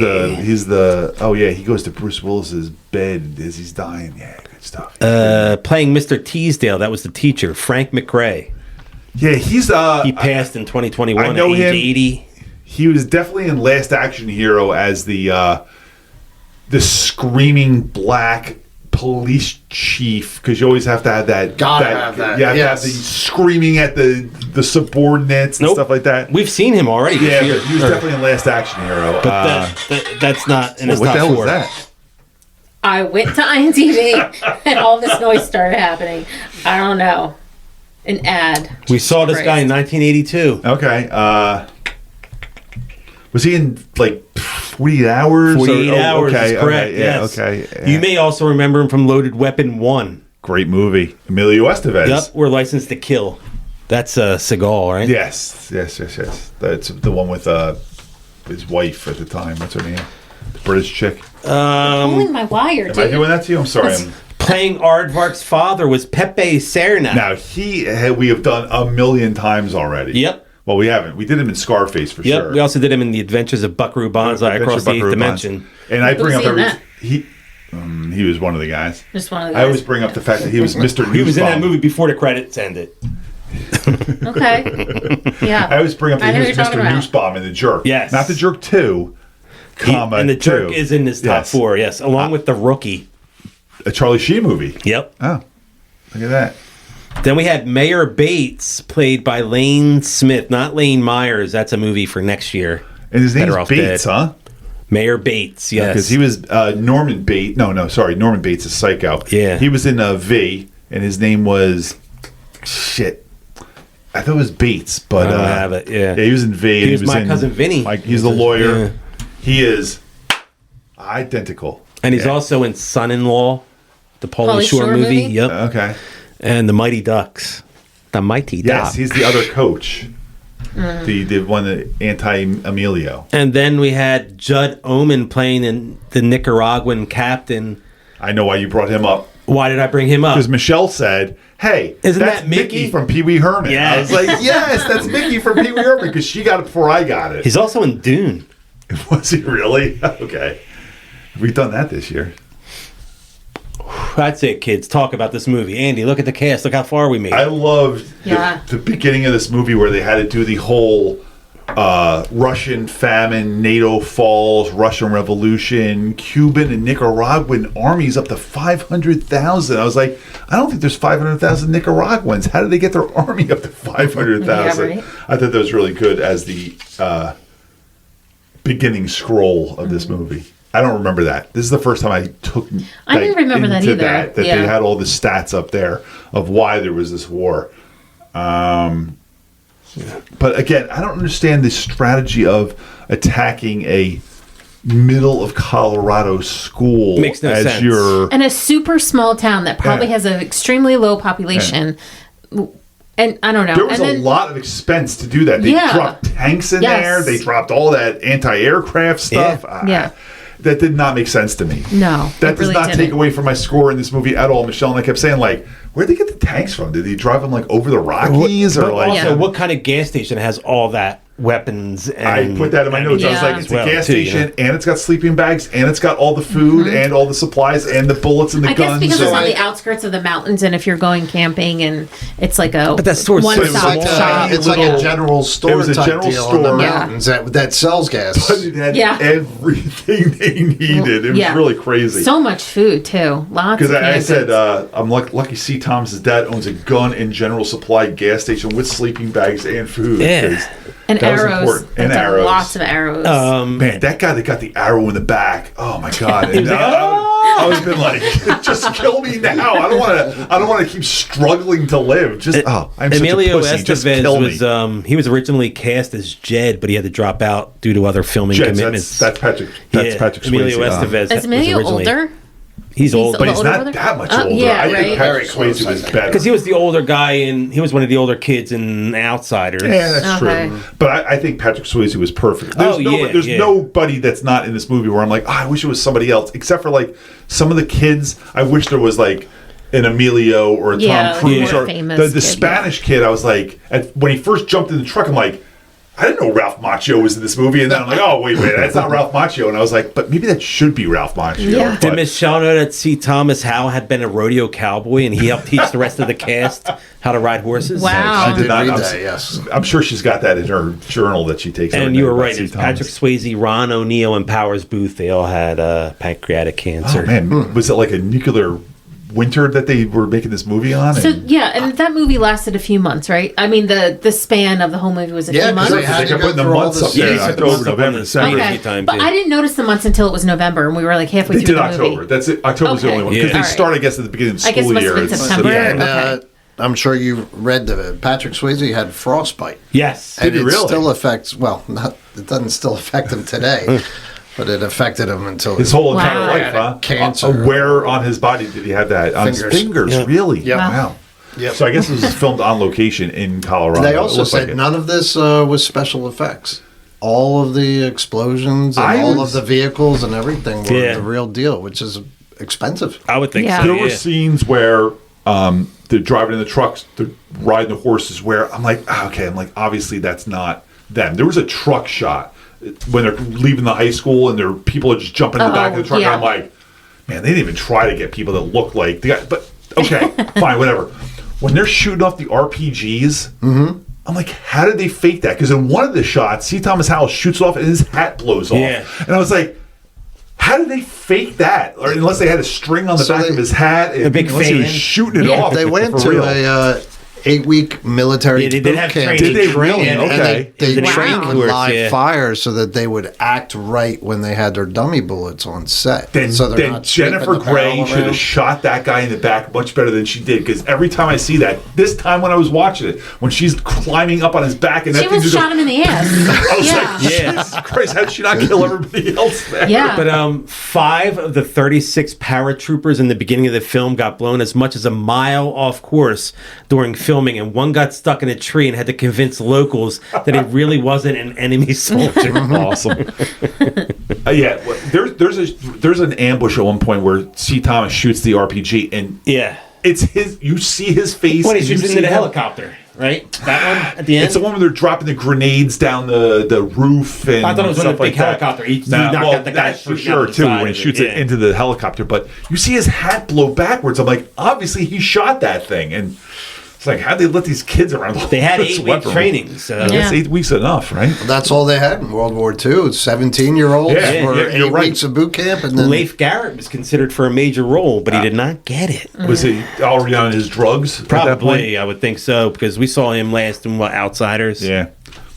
the. Oh yeah, he goes to Bruce Willis's bed as he's dying. Yeah, good stuff. Playing Mr. Teasdale, that was the teacher, Frank McRae. Yeah, he's He passed in 2021 I know at age him. 80. He was definitely in Last Action Hero as the screaming black police chief, because you always have to have that. Gotta have that, You have to have yes. the screaming at the subordinates and Nope. stuff like that. We've seen him already this Yeah, year. but he was definitely in Last Action Hero. But that's not in his what top the hell 4. was that? I went to IMDb and all this noise started happening. I don't know. An ad. We saw this guy in 1982. Okay. Was he in like 48 hours? 48 hours Okay, is correct, okay, yes. Yeah, okay. Yeah. You may also remember him from Loaded Weapon 1. Great movie. Emilio Estevez. Yep, we're licensed to kill. That's Seagal, right? Yes. That's the one with his wife at the time. What's her name? The British chick. Pulling my wire, Am I dude. doing that to you? I'm sorry. Playing Aardvark's father was Pepe Serna. Now, we have done a million times already. Yep. Well, we haven't. We did him in Scarface for Yep, sure. we also did him in The Adventures of Buckaroo Banzai across the 8th dimension. And I bring Who's up in every. that? He was one of the guys. Just one of the I guys. always bring up the fact that he was Mr. Newsbomb. He was in that movie before the credits ended. Okay. Yeah. I always bring up that I know he was what you're Mr. talking Newsbomb in The Jerk. Yes. Not The Jerk 2, comma, And The Jerk 2. is in his top Yes. 4, yes, along with The Rookie. A Charlie Sheen movie. Yep. Oh, look at that. Then we had Mayor Bates, played by Lane Smith, not Lane Myers. That's a movie for next year. And his name's Better Off Bates, Dead. huh? Mayor Bates, yes. Because he was Norman Bates. No, sorry. Norman Bates is Psycho. Yeah. He was in V, and his name was... Shit. I thought it was Bates, but... I don't have it, yeah. Yeah, he was in V. He and was my in, cousin Vinny. He's the lawyer. Yeah. He is identical. And he's Yeah. also in Son-in-Law, the Pauly Pauly Shore Shore movie. movie? Yep. Okay. And The Mighty Ducks. The Mighty Yes, Ducks. he's the other coach. The one that anti-Emilio. And then we had Judd Omen playing in the Nicaraguan captain. I know why you brought him up. Why did I bring him up? Because Michelle said, hey, Isn't that's that Mickey? from Pee Wee Herman. Yes. I was like, yes, that's Mickey from Pee Wee Herman, because she got it before I got it. He's also in Dune. Was he really? Okay. We've done that this year. That's it, kids. Talk about this movie. Andy, look at the cast. Look how far we made. I loved Yeah. the beginning of this movie where they had to do the whole Russian famine, NATO falls, Russian Revolution, Cuban and Nicaraguan armies up to 500,000. I was like, I don't think there's 500,000 Nicaraguans. How did they get their army up to 500,000? Yeah, right. I thought that was really good as the beginning scroll of this movie. I don't remember that. This is the first time I took. I didn't remember that into either. That Yeah. they had all the stats up there of why there was this war. But again, I don't understand the strategy of attacking a middle of Colorado school Makes no as sense. your. And a super small town that probably Yeah. has an extremely low population. And I don't know. There was and a then, lot of expense to do that. They Yeah. dropped tanks in Yes. there. They dropped all that anti-aircraft stuff. Yeah. That did not make sense to me. No, That it does really not take didn't. away from my score in this movie at all. Michelle and I kept saying, like, where'd they get the tanks from? Did they drive them, like, over the Rockies? But Or, like, also, Yeah. what kind of gas station has all that? weapons. I And put that in my notes. I was like, it's a Well, gas too, station, and it's got sleeping bags, and it's got all the food, and all the supplies, and the bullets, and the I guess guns. because it's on I- the outskirts of the mountains, and if you're going camping, and it's like a But that store's so one-stop small. shop. It's like a general store It was a type general deal in the store. Yeah. mountains that sells gas. But it had Yeah. everything they needed. It was Yeah. really crazy. So much food too. Lots. Because of I canned said, goods. I'm lucky C. Thomas's dad owns a gun and general supply gas station with sleeping bags and food. Yeah. 'cause And that was arrows. important. And There's arrows. Lots of arrows. Man, that guy that got the arrow in the back. Oh my god! And was like, I was been like, just kill me now. I don't want to keep struggling to live. Just I'm Emilio such a pussy. Just Estevez kill was me. he was originally cast as Jed, but he had to drop out due to other filming Jets, commitments. that's Patrick. That's Patrick Emilio Swayze. Estevez. Is Emilio was originally- older? He's old, But he's older not brother? that much older. Yeah, I think right. Patrick Very Swayze was close, better. because he was the older guy, and he was one of the older kids in Outsiders. Yeah, that's Okay. true. But I think Patrick Swayze was perfect. There's Oh, yeah. nobody that's not in this movie where I'm like, I wish it was somebody else. Except for like some of the kids, I wish there was like an Emilio or a Yeah, Tom Cruise more or famous the kid, Spanish kid. I was like, when he first jumped in the truck, I'm like, I didn't know Ralph Macchio was in this movie. And then I'm like, oh, wait, that's not Ralph Macchio. And I was like, but maybe that should be Ralph Macchio. Yeah. Did But- Michelle know that C. Thomas Howell had been a rodeo cowboy, and he helped teach the rest of the cast how to ride horses? Wow. I did not. read I'm, that, yes. I'm sure she's got that in her journal that she takes. And every you night were about right. C. It's Thomas. Patrick Swayze, Ron O'Neal, and Powers Booth. They all had pancreatic cancer. Oh man, was it like a nuclear winter that they were making this movie on? So And- yeah, and that movie lasted a few months, right? I mean, the span of the whole movie was a Yeah, few 'cause months. they had They to kept go putting the through all months this. up there. Yeah, he set the October, months up on November, the December. screen. Okay, few times, but yeah. I didn't notice the months until it was November, and we were like halfway They through did the October. movie. That's it. October's the Okay. only one because Yeah. they start, I guess, at the beginning of the I guess it school must have year. been It's- September. yeah. And Okay. I'm sure you read that Patrick Swayze had frostbite. Yes. And he it really? still affects, it doesn't still affect him today, but it affected him until His whole entire Wow. life, huh? Cancer. Where on his body did he have that? On his Fingers. fingers, Yeah. really? Yeah. Wow. Yep. So I guess it was filmed on location in Colorado. They It also looks said like it. none of this was special effects. All of the explosions and I all was- of the vehicles and everything were Yeah. the real deal, which is expensive. I would think Yeah. so. There were yeah. scenes where they're driving in the trucks, they're riding the horses. Where I'm like, okay, obviously that's not them. There was a truck shot when they're leaving the high school and there people are just jumping in the back of the truck. yeah. And I'm like, man, they didn't even try to get people that look like the guy. But okay, fine, whatever. When they're shooting off the RPGs, I'm like, how did they fake that? Because in one of the shots, C. Thomas Howell shoots off and his hat blows off. Yeah. And I was like, how did they fake that? Or unless they had a string on the So back they- of his hat, and A big unless he was fan. shooting it Yeah. off. They went for to real. a 8-week military Yeah, they did boot have camp. training. Did they really? And Okay. They Wow. trained with Course, live yeah. fire so that they would act right when they had their dummy bullets on set. Then, so they're then not sweeping Jennifer the barrel Grey should around. have shot that guy in the back much better than she did. Because every time I see that, this time when I was watching it, when she's climbing up on his back and that She thing was just shot him in the ass. I was yeah. like, Yeah. Jesus Christ, how did she not kill everybody else there? Yeah. But 5 of the 36 paratroopers in the beginning of the film got blown as much as a mile off course during filming, and one got stuck in a tree and had to convince locals that he really wasn't an enemy soldier. Awesome. Yeah, well, there's an ambush at one point where C. Thomas shoots the RPG and Yeah. it's his. You see his face. When he and you shoots see into the him. helicopter, right? That one at the end? It's the one where they're dropping the grenades down the roof and I thought it was on stuff the big like that. helicopter. He Nah, knocked well, out the guy that's for shooting sure out the too. side When he of it, shoots it yeah. into the helicopter, but you see his hat blow backwards. I'm like, obviously he shot that thing, and it's like, how'd they let these kids around? They had this 8 week weapon? training, so I guess Yeah. 8 weeks enough, right? That's all they had in World War II. 17-year-olds Yeah, for yeah, you're 8 right. weeks of boot camp, and then Leif Garrett was considered for a major role, but he did not get it. Was he already on his drugs? at that point? Probably, I would think so, because we saw him last in Outsiders. Yeah.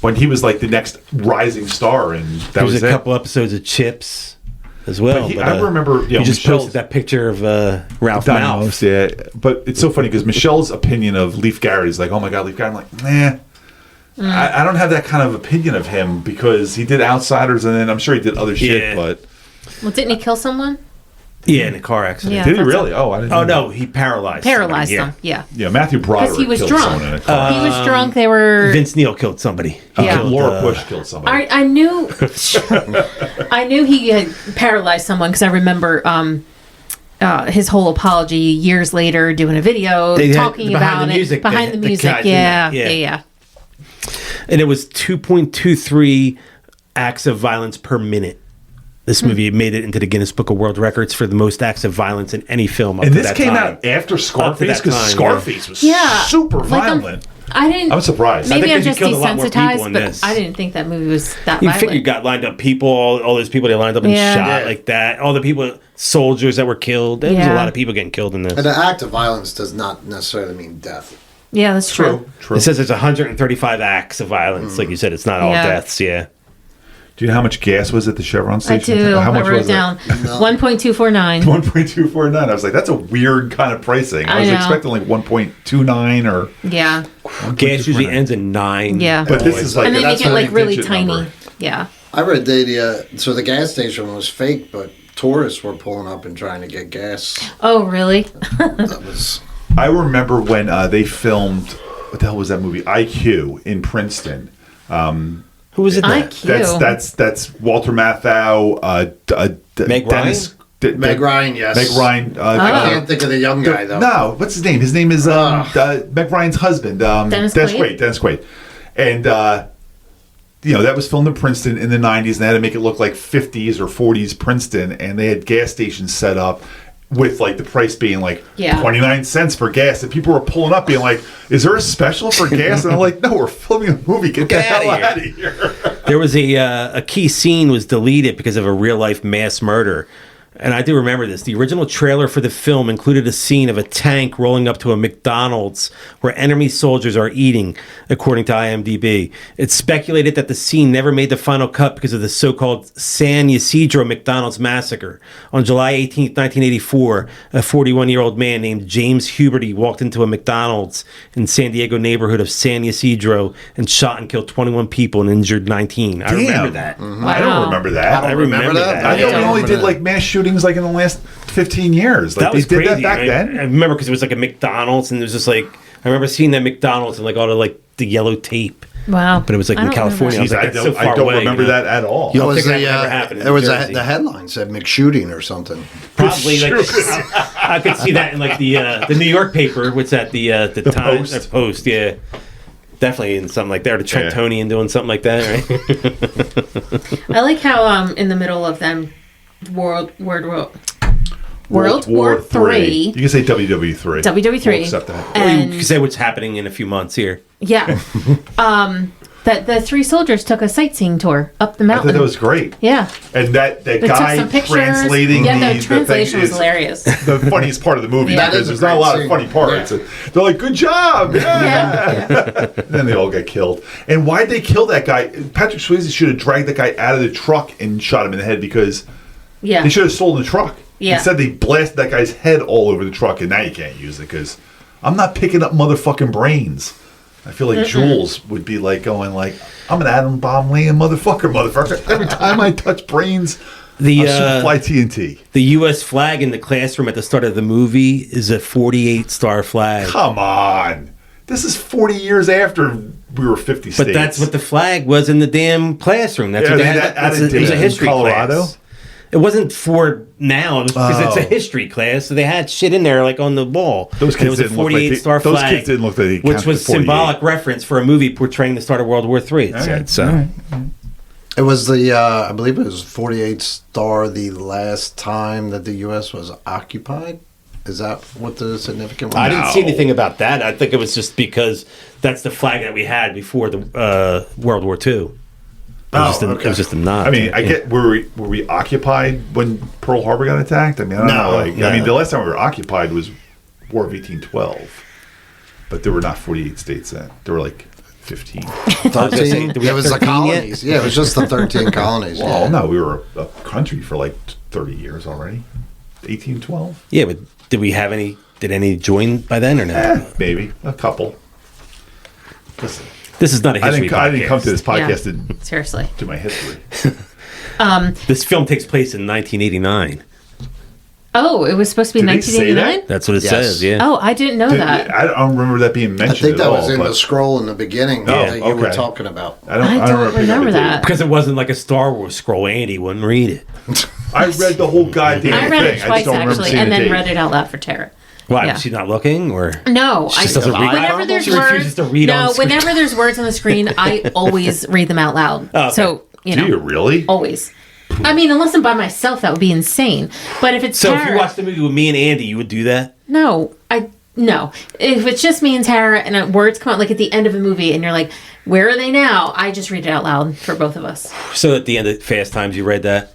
When he was like the next rising star, and that There was was a it. couple episodes of Chips as well. But I remember, he just Michelle's- posted that picture of Ralph Dynamos, Malph. yeah. But it's so funny because Michelle's opinion of Leif Garrett is like, oh my God, Leif Garrett. I'm like, nah. I don't have that kind of opinion of him because he did Outsiders and then I'm sure he did other shit, Yeah. but Well, didn't he kill someone? Yeah, in a car accident. Yeah. did he that's really? Oh, I didn't Oh, know. no, he paralyzed Paralyzed somebody, him. Yeah. Yeah, Matthew Broderick he was killed drunk. someone in a car. He was drunk. They were. Vince Neil killed somebody. He Yeah. killed, Laura Bush killed somebody. I knew. I knew he had paralyzed someone because I remember his whole apology years later, doing a video They had talking behind about the music, it behind the the music. guys in Yeah, it, yeah. yeah. And it was 2.23 acts of violence per minute. This movie made it into the Guinness Book of World Records for the most acts of violence in any film. And this came out after Scarface, because Scarface was super violent. I didn't. I'm surprised. Maybe I'm just killed a lot more people desensitized, in but this. I didn't think that movie was that You violent. figure you got lined up people, all those people they lined up and shot like that. All the people, soldiers that were killed. There was a lot of people getting killed in this. And the act of violence does not necessarily mean death. Yeah, that's true. True. It says there's 135 acts of violence. Like you said, it's not all deaths. Yeah. Do you know how much gas was at the Chevron I station? do. How much I wrote was it down. No. 1.249. 1.249. I was like, that's a weird kind of pricing. I was know. expecting like 1.29 or. Yeah. Gas usually ends in 9. Yeah. But this is like And then you that's get a like really digit tiny. number. Yeah. I read so the gas station was fake, but tourists were pulling up and trying to get gas. Oh, really? That was. I remember when they filmed, what the hell was that movie? IQ in Princeton. Who was it? IQ. That's Walter Matthau, Meg Dennis, Meg Ryan, yes. Meg Ryan. I can't think of the young guy, though. No, what's his name? His name is Meg Ryan's husband, Dennis Quaid? Dennis Quaid. And, that was filmed in Princeton in the 90s, and they had to make it look like 50s or 40s Princeton, and they had gas stations set up with like the price being like 29 cents for gas, and people were pulling up being like, is there a special for gas? And I'm like, no, we're filming a movie, get the hell out of here. There was a key scene was deleted because of a real life mass murder. And I do remember this. The original trailer for the film included a scene of a tank rolling up to a McDonald's where enemy soldiers are eating, according to IMDb. It's speculated that the scene never made the final cut because of the so-called San Ysidro McDonald's massacre. On July 18th, 1984, a 41-year-old man named James Huberty walked into a McDonald's in San Diego neighborhood of San Ysidro and shot and killed 21 people and injured 19. I remember that. Mm-hmm. I don't remember that. I remember that. I thought we only did like mass shootings like in the last 15 years. Like That was they did crazy. that back then. I remember because it was like a McDonald's, and it was just like I remember seeing that McDonald's and like all the like the yellow tape. Wow. But it was like I in don't California. I was like, I that's so far don't away, remember you know? that at all. You don't It was think that never happened in there was Jersey? the headline said McShooting or something. Probably like I could see that in like the New York paper. What's that? The Times Post. Post. Yeah, definitely in something like that. Or the Trentonian doing something like that. Right? I like how in the middle of them World War Three. You can say WW3. WW3. We'll accept that. Or you And can say what's happening in a few months here. yeah, that the three soldiers took a sightseeing tour up the I mountain. thought that was great. Yeah, And that they guy took some pictures. translating Yeah, the translation thing was is hilarious. the funniest part of the movie. Yeah. Because That is there's a not a lot great of funny parts. scene. They're like, good job. Yeah. And then they all get killed. And why'd they kill that guy? Patrick Swayze should have dragged that guy out of the truck and shot him in the head because Yeah, they should have stolen the truck. Yeah. Instead, they blasted that guy's head all over the truck, and now you can't use it because I'm not picking up motherfucking brains. I feel like Jules would be like going like, I'm an atom bomb laying motherfucker. Every time I touch brains, The I'll fly TNT. the U.S. flag in the classroom at the start of the movie is a 48-star flag. Come on. This is 40 years after we were 50 states. But that's what the flag was in the damn classroom. That's Yeah, what they they had. had that It was a in history Colorado? class. It wasn't for now. It was because it's a history class, so they had shit in there like on the wall. Those And it kids was a didn't look like 48-star those flag. kids didn't look like they which counted was to 48. symbolic reference for a movie portraying the start of World War III. It said so. It was the, I believe it was 48 star the last time that the U.S. was occupied. Is that what the significant one I is? didn't see anything about that. I think it was just because that's the flag that we had before the World War II. It was just a nod. I mean, I get were we occupied when Pearl Harbor got attacked? I mean, I don't know. Like, I mean, the last time we were occupied was War of 1812, but there were not 48 states then. There were like 15. 13? do we It have was the 13 yet? colonies. Yeah, it was just the 13 colonies. Well, yeah. no, we were a country for like 30 years already. 1812? yeah, but did we have any? Did any join by then or not? Maybe a couple. Listen, This is not a I history didn't come to podcast. this podcast to seriously. do my history. This film takes place in 1989. Oh, it was supposed to be Did they say 1989. That's what it Yes. says. Yeah. Oh, I didn't know that. I don't remember that being I mentioned think that at was all. in but the scroll in the beginning Oh, that you were okay. talking about. I don't I don't remember that. Because it wasn't like a Star Wars scroll. Andy wouldn't read it. I read the whole goddamn I read thing. it twice don't remember actually, seeing and the then date. read it out loud for Tara. Why? Yeah. She's not looking, or No, she just doesn't read. whenever there's She refuses words, to read on no, screen. whenever there's words on the screen, I always read them out loud. Oh, okay. So you know, Do you really? always. I mean, unless I'm by myself, that would be insane. But if it's So Tara, if you watch the movie with me and Andy, you would do that? no. If it's just me and Tara and words come out like at the end of a movie and you're like, where are they now? I just read it out loud for both of us. So at the end of Fast Times, you read that?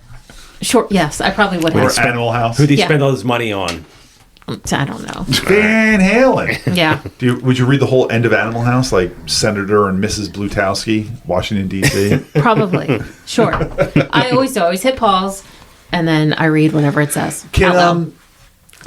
Sure. Yes, I probably would Or have. Animal House? Who did he Yeah. spend all his money on? I don't know. Van Halen. Yeah. Would you read the whole end of Animal House, like Senator and Mrs. Blutowski, Washington, D.C.? Probably. Sure. I always hit pause and then I read whenever it says. out loud.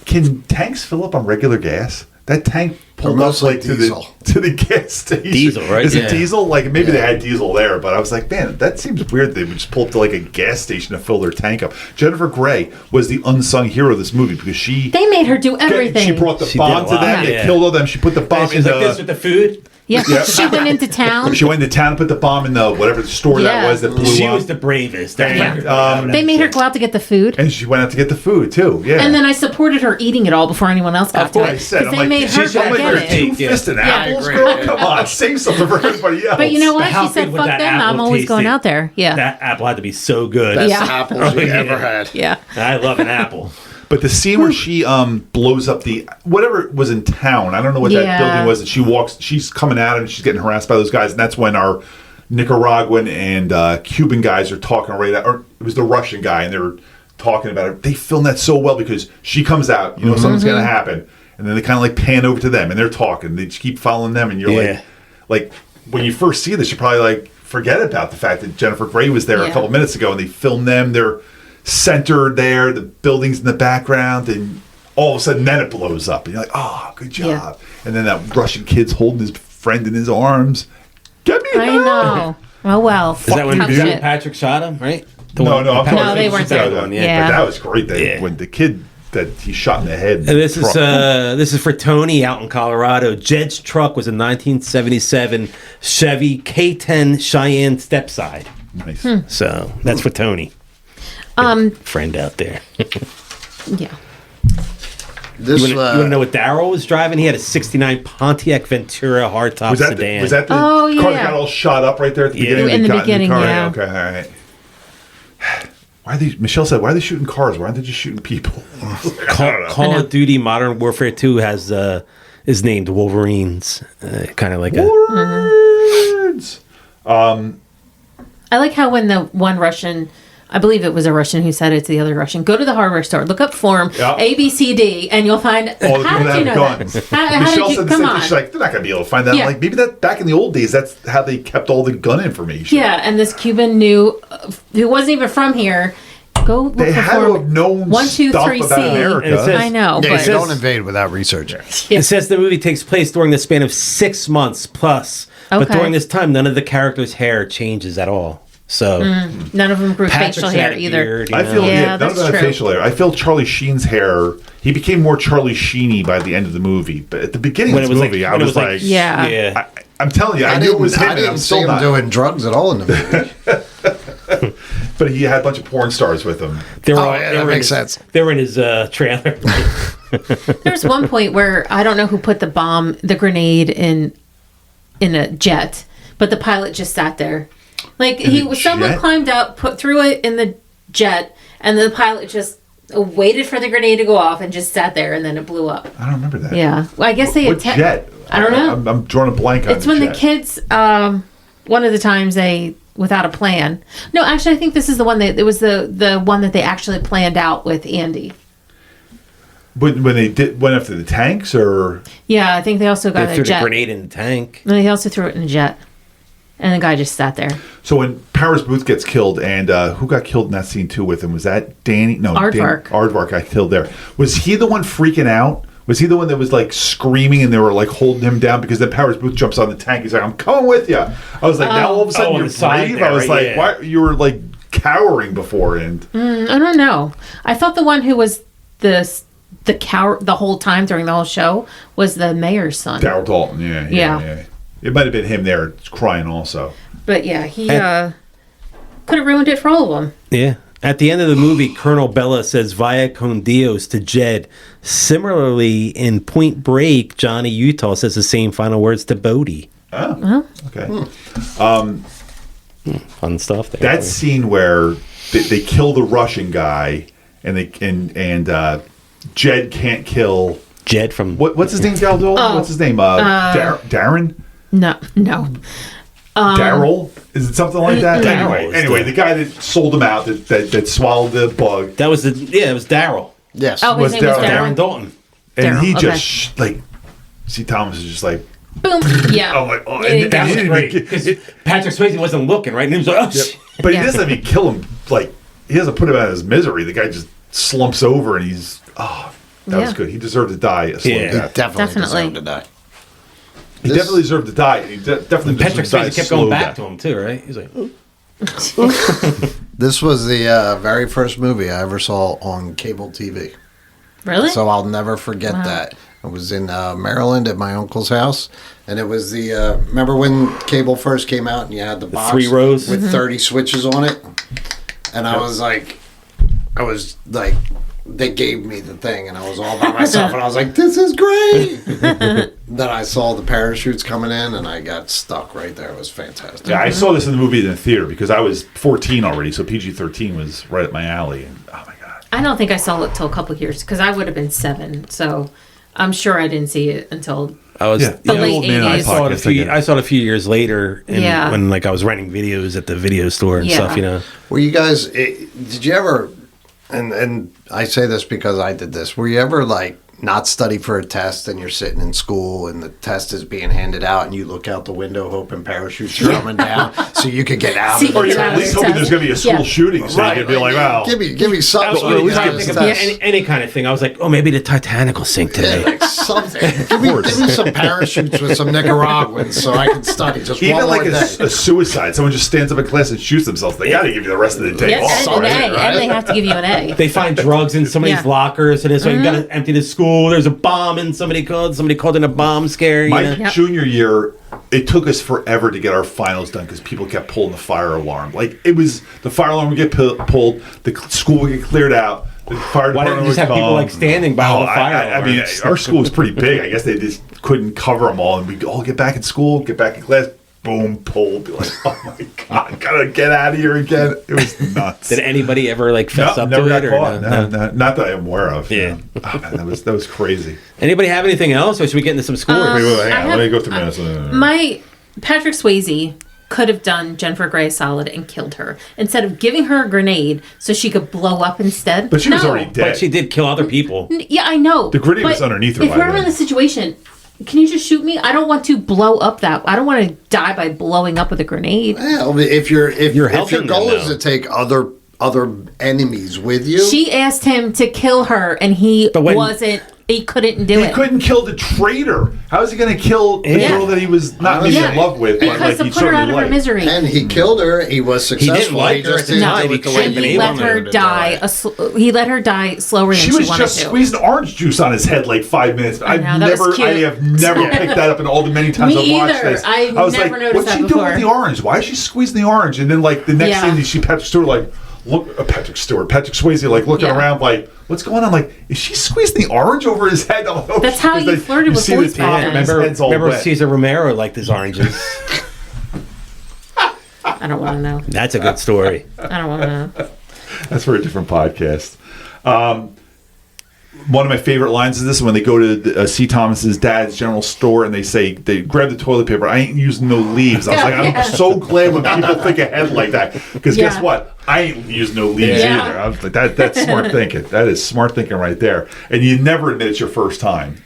Can tanks fill up on regular gas? That tank pulled Or up mostly like diesel. to the gas station. Diesel, right? Is Yeah. it diesel? Like maybe they had diesel there, but I was like, man, that seems weird. They would just pull up to like a gas station to fill their tank up. Jennifer Grey was the unsung hero of this movie because They made her do everything. She brought the She bomb did a to them. lot, They yeah. killed all them. She put the bomb She's in like this with the food? Yeah. Yeah. She went into town. She went to town and put the bomb in the whatever store that Yeah. was that blew She up. was the bravest. And, They made her go out to get the food. and she went out to get the food too. Yeah. And then I supported her eating it all before anyone else got That's to what it. I said. 'Cause I'm they like, made her she's go like, get there's it. two Yeah. fisting Yeah. apples, girl. Come on, save something for everybody else. But you know what? How She said, good would fuck that them. I'm apple always taste going it? out there. Yeah. That apple had to be so good. Best Yeah. apples we yeah. ever had. Yeah. I love an apple. But the scene where she blows up the whatever was in town, I don't know what that Yeah. building was. And she's coming at him, and she's getting harassed by those guys, and that's when our Nicaraguan and Cuban guys are talking or it was the Russian guy, and they're talking about it. They film that so well because she comes out, you know, something's Mm-hmm. going to happen, and then they kind of like pan over to them, and they're talking. They just keep following them, and you're Yeah. like when you first see this, you probably like forget about the fact that Jennifer Grey was there a Yeah. couple minutes ago, and they filmed them. They're centered there, the buildings in the background, and all of a sudden then it blows up and you're like, oh, good job. Yeah. And then that Russian kid's holding his friend in his arms. Get me I know. Oh, well. Is that when Tough Patrick shit. shot him, right? No, I'm talking No, they weren't about there. that. Yeah. But that was great. Yeah. When the kid that he shot in the head. And this is for Tony out in Colorado. Jed's truck was a 1977 Chevy K10 Cheyenne Stepside. Nice. So that's for Tony. Friend out there. Yeah. This You want to know what Darryl was driving? He had a '69 Pontiac Ventura hardtop Was that sedan. the Oh, car that yeah. got all shot up right there at the Yeah. beginning? In They the got beginning, car? yeah. Okay, all right. Why are they? Michelle said, "Why are they shooting cars? Why aren't they just shooting people?" Call of Duty Modern Warfare 2 has is named Wolverines, kind of like a. Words. I like how when the one Russian, I believe it was a Russian who said it to the other Russian, go to the hardware store, look up form Yeah. A, B, C, D, and you'll find. All the How people did that you know have guns. that? How Michelle did you? said the Come same thing. on. She's like, they're not going to be able to find that. Yeah. I'm like, maybe that back in the old days, that's how they kept all the gun information. Yeah, and this Cuban knew, who wasn't even from here. Go look They for had to form have known 1, 2, stuff 3, about C. America. And it says- I know, Yeah, but you don't invade without research. It says the movie takes place during the span of 6 months plus, but Okay. during this time, none of the characters' hair changes at all. So none of them grew Patrick's facial had hair a either. beard, you I know? feel Yeah, none of that's them had true. facial hair. I feel Charlie Sheen's hair. He became more Charlie Sheeny by the end of the movie, but at the beginning When of it the was movie, like- I when it was was like, like- Yeah. yeah. I'm telling you, I knew it was him, I and I'm didn't see still him not. doing drugs at all in the movie. But he had a bunch of porn stars with him. They were Oh, all- yeah, they that were in makes his- sense. They were in his trailer. There's one point where I don't know who put the grenade in a jet, but the pilot just sat there. Like someone jet? climbed up, threw it in the jet, and the pilot just waited for the grenade to go off and just sat there, and then it blew up. I don't remember that. Yeah, well, I guess they What jet? I don't know. I'm drawing a blank on It's when jet. the kids. One of the times they without a plan. No, actually, I think this is the one that it was the one that they actually planned out with Andy. When they went after the tanks, or Yeah, I think they also got They a threw the jet. grenade in the tank. And they also threw it in a jet, and the guy just sat there. so when Paris Booth gets killed, and who got killed in that scene too with him? Was that Danny? No, Aardvark. Aardvark got killed there. Was he the one freaking out? Was he the one that was like screaming and they were like holding him down because then Paris Booth jumps on the tank? He's like, "I'm coming with you." I was like, now all of a sudden on you're the side brave. there, I was right? like, Yeah. why you were like cowering before and I don't know. I thought the one who was the coward the whole time during the whole show was the mayor's son. Darryl Dalton. Yeah. Yeah. It might have been him there crying also. But yeah, he And- could have ruined it for all of them. Yeah. At the end of the movie, Colonel Bella says "Vaya con Dios" to Jed. Similarly, in Point Break, Johnny Utah says the same final words to Bodie. Oh, okay. Fun stuff there. That scene where they kill the Russian guy, and Jed can't kill Jed from what's his name? What's his name? Darren? No. Daryl? Is it something like that? Anyway, the guy that sold him out, that swallowed the bug. That was it was Daryl. Yes. Oh, his name was Darren Darren. Dalton. And Daryl, he okay. just C. Thomas is just like, Boom. Yeah. I'm like, oh, Yeah, That he was didn't great even because Patrick Swayze wasn't looking right, and he was like, "Oh, shit." but Yeah. he doesn't even kill him. Like, he doesn't put him out of his misery. The guy just slumps over, and he's that was good. He deserved to die a slow Yeah. death. Definitely deserved to die. He definitely deserved to die. He definitely Patrick deserved to die Swayze kept slow going back death. to him too, right? He's like, "Ooh." This was the very first movie I ever saw on cable TV. Really? So I'll never forget that. I was in Maryland at my uncle's house, and it was the remember when cable first came out and you had the box 3 rows with 30 switches on it, and I was like, they gave me the thing, and I was all by myself, and I was like, this is great. Then I saw the parachutes coming in, and I got stuck right there. It was fantastic. Yeah, I saw this in the movie in the theater because I was 14 already, so PG-13 was right up my alley. And oh my god, I don't think I saw it till a couple of years because I would have been 7, so I'm sure I didn't see it until I was the late old man 80s. I saw it a few years later, when I was renting videos at the video store and stuff. Were you guys? Did you ever? And I say this because I did this. Were you ever not study for a test and you're sitting in school and the test is being handed out and you look out the window hoping parachutes are coming down so you could get out? See, or you're Yeah. at least hoping there's going to be a school shooting, so you could be like, "Wow, give me something. I was so trying we to can think get of this. any kind of thing. I was like, oh, maybe the Titanic will sink today. Like something. give me some parachutes with some Nicaraguans so I can study just Even one like more day. a suicide, someone just stands up in class and shoots themselves. They got to give you the rest of the day Yes, off. and an right? A, and they have to give you an A. They find drugs in somebody's Yeah. lockers, and it's like you got to empty the school. There's a bomb, and somebody called in a bomb scare. My Yep. junior year, it took us forever to get our finals done because people kept pulling the fire alarm. Like, it was the fire alarm would get pulled, the school would get cleared out, the fire Why didn't department you just would have people come. standing by all the fire I mean, alarms? our school was pretty big. I guess they just couldn't cover them all, and we'd all get back in school, get back in class. Boom, pulled. Be like, oh my god, gotta get out of here again. It was nuts. Did anybody ever fess up never to got it? caught. No? No, not that I'm aware of. Yeah. Oh, man, that was crazy. Anybody have anything else, or should we get into some scores? Hang I on, let me go through minutes. My Patrick Swayze could have done Jennifer Grey a solid and killed her instead of giving her a grenade so she could blow up instead. But she was already dead. But she did kill other people. Yeah, I know. The grenade was But underneath her If by we're then. in the situation, can you just shoot me? I don't want to blow up that. I don't want to die by blowing up with a grenade. Yeah, I mean, if your helping goal them, is though. to take other enemies with you, She asked him to kill her, and he wasn't. He couldn't do He it. couldn't kill the traitor. How is he going to kill the Yeah. girl that he was not maybe Yeah. in love with, but because like he to put her out certainly of her liked? misery. and he killed her. He was successful. like her just at the didn't time. do it the He way couldn't he able let to her die. He let her die slower than She she was wanted just to. squeezing orange juice on his head like 5 minutes. I know, that was cute. I have never picked that up in all the many times Me I've watched either. this. I was never like, noticed what's that she doing with before. the orange? Why is she squeezing the orange? And then like the next Yeah. scene, you see Patrick Swayze like looking Yeah. around like, what's going on? Like, is she squeezing the orange over his head? That's how you flirted with boys back then. Remember Cesar Romero liked his oranges. I don't want to know. That's a good story. I don't want to know. That's for a different podcast. One of my favorite lines is this: when they go to C. Thomas's dad's general store and they grab the toilet paper. I ain't using no leaves. I was like, I'm so glad when people think ahead like that, because guess Yeah. what? I ain't using no leaves Yeah. either. I was like, that's smart thinking. That is smart thinking right there. And you never admit it's your first time.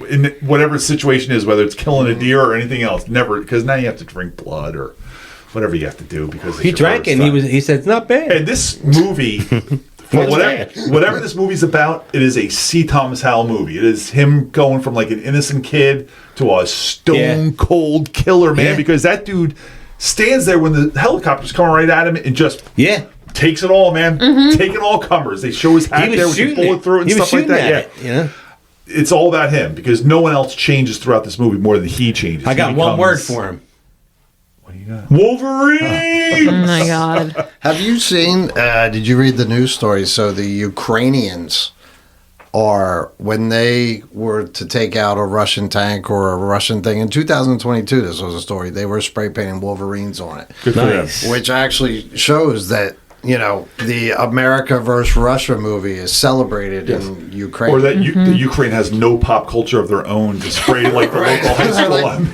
In whatever the situation is, whether it's killing a deer or anything else, never, because now you have to drink blood or whatever you have to do because it's He your drank first it, and time. he said it's not bad. And this movie, for whatever this movie's about, it is a C. Thomas Howell movie. It is him going from like an innocent kid to a stone cold killer, man. Yeah. Because that dude stands there when the helicopter's coming right at him and just takes it all, man. Taking all comers. They show his hat there with the bullet through it and stuff like that. Yeah. It's all about him because no one else changes throughout this movie more than he changes. I got one word for him. you got? Wolverine! Oh my God. Have you seen, did you read the news stories? So the Ukrainians are, when they were to take out a Russian tank or a Russian thing, in 2022, this was a story, they were spray painting Wolverines on it. Good for Nice. them. Which actually shows that, you know, the America versus Russia movie is celebrated in Ukraine. Or that the Ukraine has no pop culture of their own to spray like the local high school Like- on.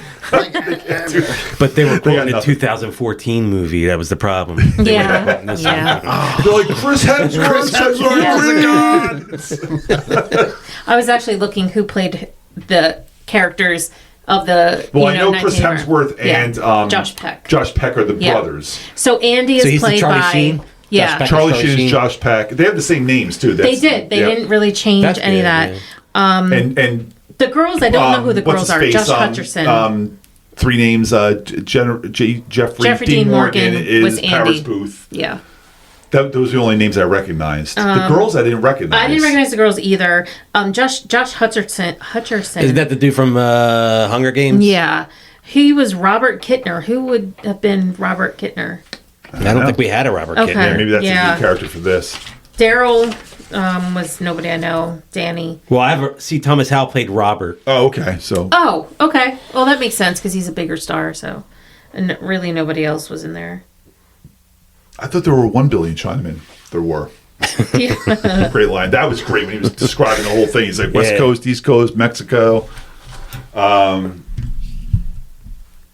But they were quoting the nothing. 2014 movie. That was the problem. Yeah. This Yeah. They're like, Chris Hemsworth Hemsworth is a I was actually looking who played the characters of the. Well, I you know Chris 19 Hemsworth Yeah. and Josh Peck. Josh Peck are the Yeah. brothers. So Andy So is he's the played Charlie by. Sheen? Yeah. Josh Peck. Charlie Charlie Sheen Sheen. is Josh Peck. They have the same names too. They did. They didn't really change That's any good, of that. yeah. And The girls, I don't know who the what's girls his are. face? Josh Hutcherson. Three names. Jeffrey Dean Morgan was is Andy. Paris Booth. Yeah. Those are the only names I recognized. The girls I didn't recognize. I didn't recognize the girls either. Josh Hutcherson. Isn't that the dude from Hunger Games? Yeah. He was Robert Kittner. Who would have been Robert Kittner? I don't think we had a Robert Okay. Kittner. Maybe that's a Yeah. new character for this. Daryl was nobody I know. Danny. Well, see Thomas Howell played Robert. Oh, okay. So Oh, okay. Well, that makes sense because he's a bigger star. So, and really nobody else was in there. I thought there were 1 billion Chinamen. There were. Yeah. Great line. That was great when he was describing the whole thing. He's like West Yeah. Coast, East Coast, Mexico.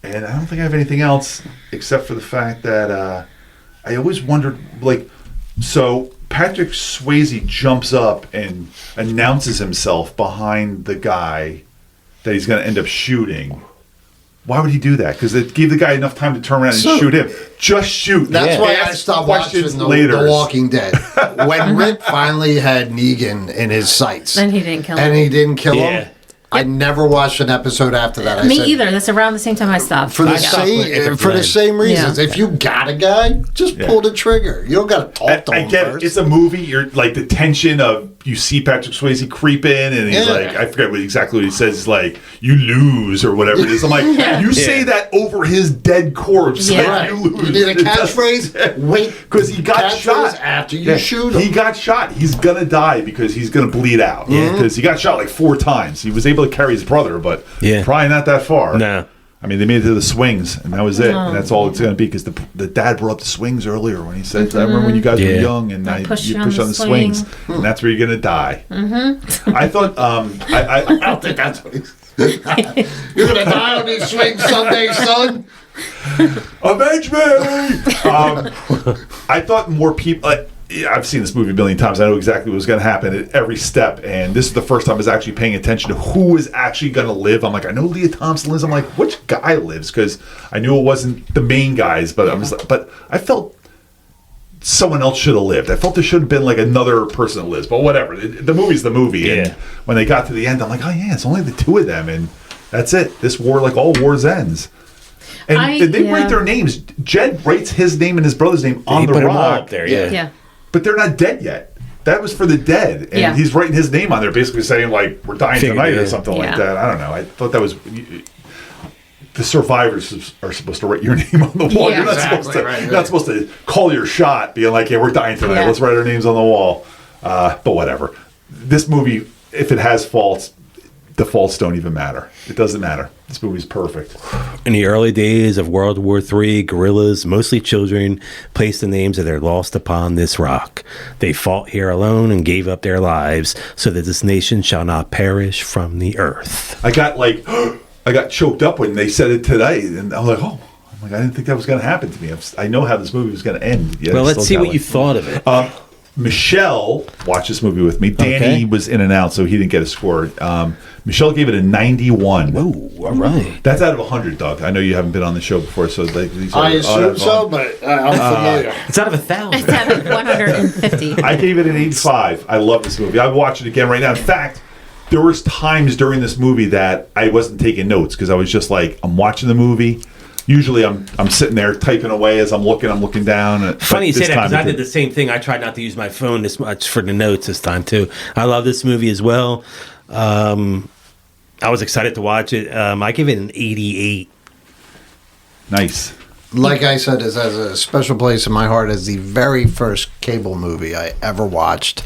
And I don't think I have anything else except for the fact that I always wondered, like, so Patrick Swayze jumps up and announces himself behind the guy that he's going to end up shooting. Why would he do that? Because it gave the guy enough time to turn around and shoot him. Just shoot. That's Yeah. why I Ask stopped watching questions the Walking Dead. When Rick finally had Negan in his sights. And he didn't kill him. And he didn't kill Yeah. him. I never watched an episode after that. I Me said, either. That's around the same time I stopped. For the I stopped at same the for the end. same reasons. Yeah. If you got a guy, just pull the trigger. You don't got to talk to I him get first. it. It's a movie. You're like the tension of you see Patrick Swayze creep in, and he's Yeah. like, I forget exactly what he says. He's like, "You lose" or whatever it is. I'm like, you say that over his dead corpse. Yeah. Like, Right. you lose. You need a It doesn't- catchphrase. Wait, Because he got catchphrase shot after you shoot him. He got shot. He's gonna die because he's gonna bleed out. Yeah. Because he got shot like 4 times. He was able to carry his brother, but Yeah. probably not that far. No. I mean, they made it to the swings, and that was it. And that's all it's going to be because the dad brought up the swings earlier when he said, I remember when you guys were Yeah. young and I pushed you you on push the on the swings, swing." and that's where you're going to die. I thought, I don't think that's what he's You're going to die on these swings someday, son. avenge me! I thought more people. I've seen this movie a million times. I know exactly what was going to happen at every step, and this is the first time I was actually paying attention to who is actually going to live. I'm like, I know Leah Thompson lives. I'm like, which guy lives? Because I knew it wasn't the main guys, but I was, but I felt someone else should have lived. I felt there should have been like another person that lives, but whatever. The movie's the movie, and Yeah. when they got to the end, I'm like, oh yeah, it's only the 2 of them, and that's it. This war, like all wars, ends. And they write their names. Jed writes his name and his brother's name on He the put them all rock. up there, yeah. Yeah. But they're not dead yet. That was for the dead. And Yeah. he's writing his name on there, basically saying, like, we're dying Figured, tonight or yeah. something like Yeah. that. I don't know. I thought that was... The survivors are supposed to write your name on the wall. Yeah. You're not, Exactly, supposed to, right, you're not supposed to call your shot, being like, yeah, we're dying tonight. Yeah. Let's write our names on the wall. But whatever. This movie, if it has faults, the faults don't even matter. It doesn't matter. This movie's perfect. In the early days of World War III, guerrillas, mostly children, placed the names of their lost upon this rock. They fought here alone and gave up their lives so that this nation shall not perish from the earth. I got choked up when they said it today, and I was like, oh, I didn't think that was going to happen to me. I know how this movie was going to end. Yet Well, I let's still see got what you thought of it. Michelle watched this movie with me. Danny Okay. was in and out, so he didn't get a score. Michelle gave it a 91. Whoa, all right. That's out of 100, Doug. I know you haven't been on the show before, so these are, I assume that's so, fine. but I'm familiar. It's out of 1,000. It's at 150. I gave it an 85. I love this movie. I would watch it again right now. In fact, there was times during this movie that I wasn't taking notes because I was just like, I'm watching the movie. Usually I'm sitting there typing away as I'm looking down. Funny you say that because I did the same thing. I tried not to use my phone this much for the notes this time too. I love this movie as well. I was excited to watch it. I give it an 88. Nice. like I said, is has a special place in my heart as the very first cable movie I ever watched.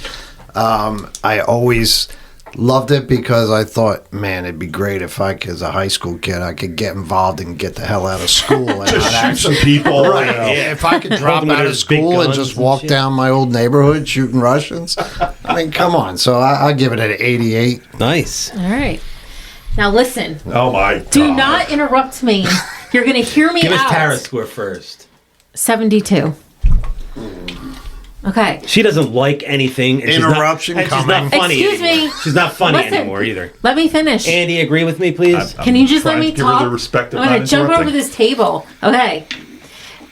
I always loved it because I thought, man, it'd be great if as a high school kid, I could get involved and get the hell out of school. And Just shoot some people. Right. Yeah, if I could drop out of school and just walk down my old neighborhood shooting Russians. I mean, come on. So I give it an 88. Nice. All right. Now listen. Oh my God. Do not interrupt me. You're going to hear me Give us out. Tara's score first. 72. Okay. She doesn't like anything. And Interruption she's coming. not funny Excuse anymore. me. She's not funny Listen. anymore either. Let me finish. Andy, agree with me, please? Can you just let trying me to give her talk? the respect of I'm going not to jump over interrupting. this table. Okay.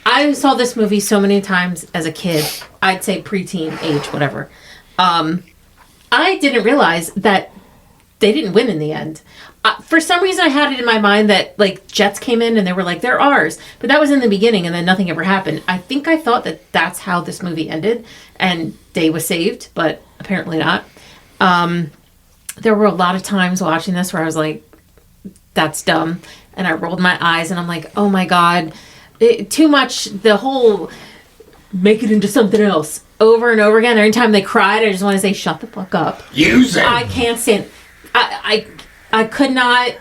I saw this movie so many times as a kid. I'd say preteen age, whatever. I didn't realize that they didn't win in the end. For some reason, I had it in my mind that like jets came in and they were like, they're ours. But that was in the beginning, and then nothing ever happened. I think I thought that that's how this movie ended, and Day was saved, but apparently not. There were a lot of times watching this where I was like, that's dumb. And I rolled my eyes, and I'm like, oh my God, too much. The whole make it into something else over and over again. Every time they cried, I just want to say, shut the fuck up. Use it. I can't stand. I could not.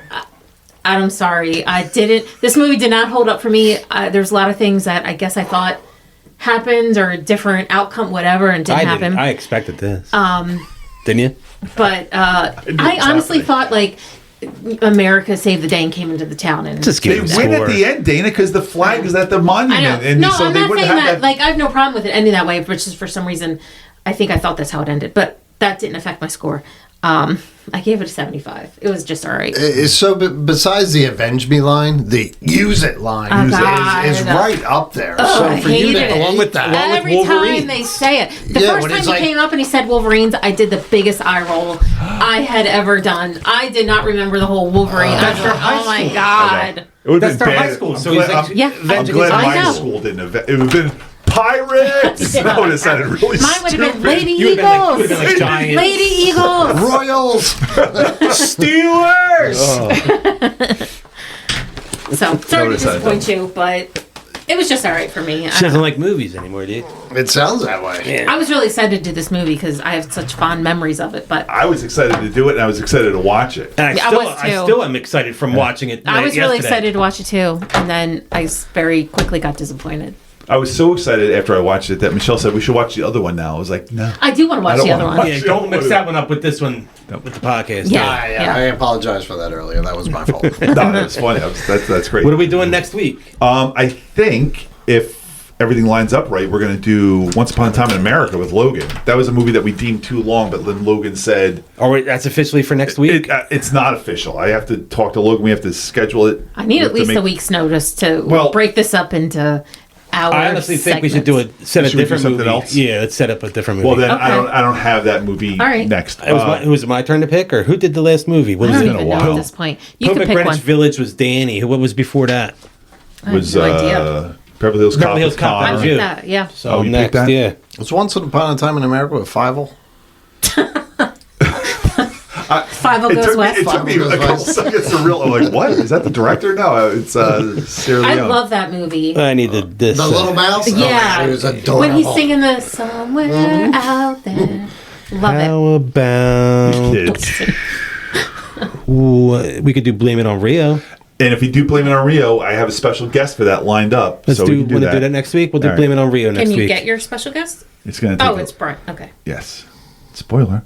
I'm sorry. I didn't. This movie did not hold up for me. There's a lot of things that I guess I thought happened or a different outcome, whatever, and didn't happen. I expected this. Didn't you? But I honestly thought like America saved the day and came into the town and Just They give it a win score. at the end, Dana, because the flag is at the I know. monument. And No, so I'm they not wouldn't saying have that. Like I have no problem with it ending that way, but just for some reason, I think I thought that's how it ended. But that didn't affect my score. I gave it a 75. It was just all right. So besides the avenge me line, the use it line Oh, God. is right up there. Oh, I so for you hated to it. Along with that. Along with Every time Wolverines. they say it. The Yeah, first when time it's he like- came up and he said Wolverines, I did the biggest eye roll I had ever done. I did not remember the whole Wolverine. I was like, oh my God. It would That's have been their high bad. school, I'm so he's glad, like, Yeah. I'm avenging glad his I my know. school didn't. It would have been pirates. Yeah. That would have sounded really Mine would have been stupid. Lady You would've Eagles. been like Giants. Lady Eagles. Royals. Steelers! So sorry to would've sounded disappoint you, but it was just all right for me. She doesn't like movies anymore, dude. It sounds that way. I was really excited to do this movie because I have such fond memories of it. But I was excited to do it, and I was excited to watch it. And Yeah, I I was too. still am excited from watching it. I was really yesterday. excited to watch it too, and then I very quickly got disappointed. I was so excited after I watched it that Michelle said we should watch the other one now. I was like, no. I do want to watch don't the other wanna one. watch Yeah, don't mix that one up with this one, with the podcast. Yeah. I apologize for that earlier. That was my fault. No, that was funny. That's great. What are we doing next week? I think if everything lines up right, we're going to do Once Upon a Time in America with Logan. That was a movie that we deemed too long, but then Logan said That's officially for next week? it's not official. I have to talk to Logan. We have to schedule it. I need at to least make- a week's notice to Well, break this up into hours. I honestly think we should do set a Should we do different something movie. else? Yeah, let's set up a different movie. Well, then Okay. I don't have that movie All right. next. Was it my turn to pick, or who did the last movie? What I was don't it? been a even know while. at this point. You Pope could at pick Greenwich one. Village was Danny. What was before that? I have was no idea. Beverly Hills Cop. Beverly Hills with Cop, I that was Connor. you. like that. Yeah. So Oh, you next, picked that? yeah. Was Once Upon a Time in America with Fievel? Five It Goes took, me, West. it took me a couple seconds to realize. I'm like, what? Is that the director? No, it's Sierra I Leone. love that movie. I needed this. The Little Mouse? Oh, Yeah. man, it was adorable. When he's singing the somewhere out there. Love it. How about Kids. we could do Blame It on Rio? And if you do Blame It on Rio, I have a special guest for that lined up. Let's so do. we can Want do to do that next week? We'll do All right. Blame It on Rio next Can you week. get your special guest? It's going to take Oh, it's Brian. Okay. Yes. Spoiler.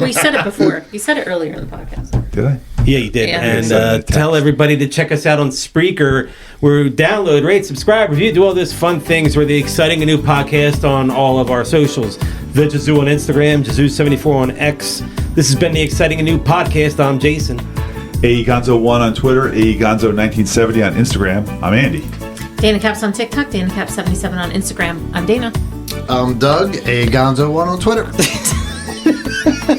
We said it before. You said it earlier in the podcast. Did I? Yeah, you did. Yeah. And Send me a text. tell everybody to check us out on Spreaker. Where download, rate, subscribe, review, do all those fun things. We're the exciting and new podcast on all of our socials. The Jazoo on Instagram, Jazoo74 on X. This has been the exciting and new podcast. I'm Jason. AEGonzo1 on Twitter, AEGonzo1970 on Instagram. I'm Andy. Dana Caps on TikTok, Dana Caps 77 on Instagram. I'm Dana. I'm Doug, Gonzo1 on Twitter.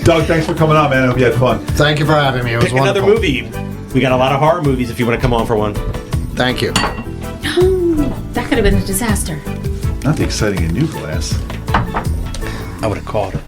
Doug, thanks for coming on, man. I hope you had fun. Thank you for having me. It was Pick another wonderful. movie. We got a lot of horror movies if you want to come on for one. Thank you. That could have been a disaster. Not the exciting and new class. I would have called it.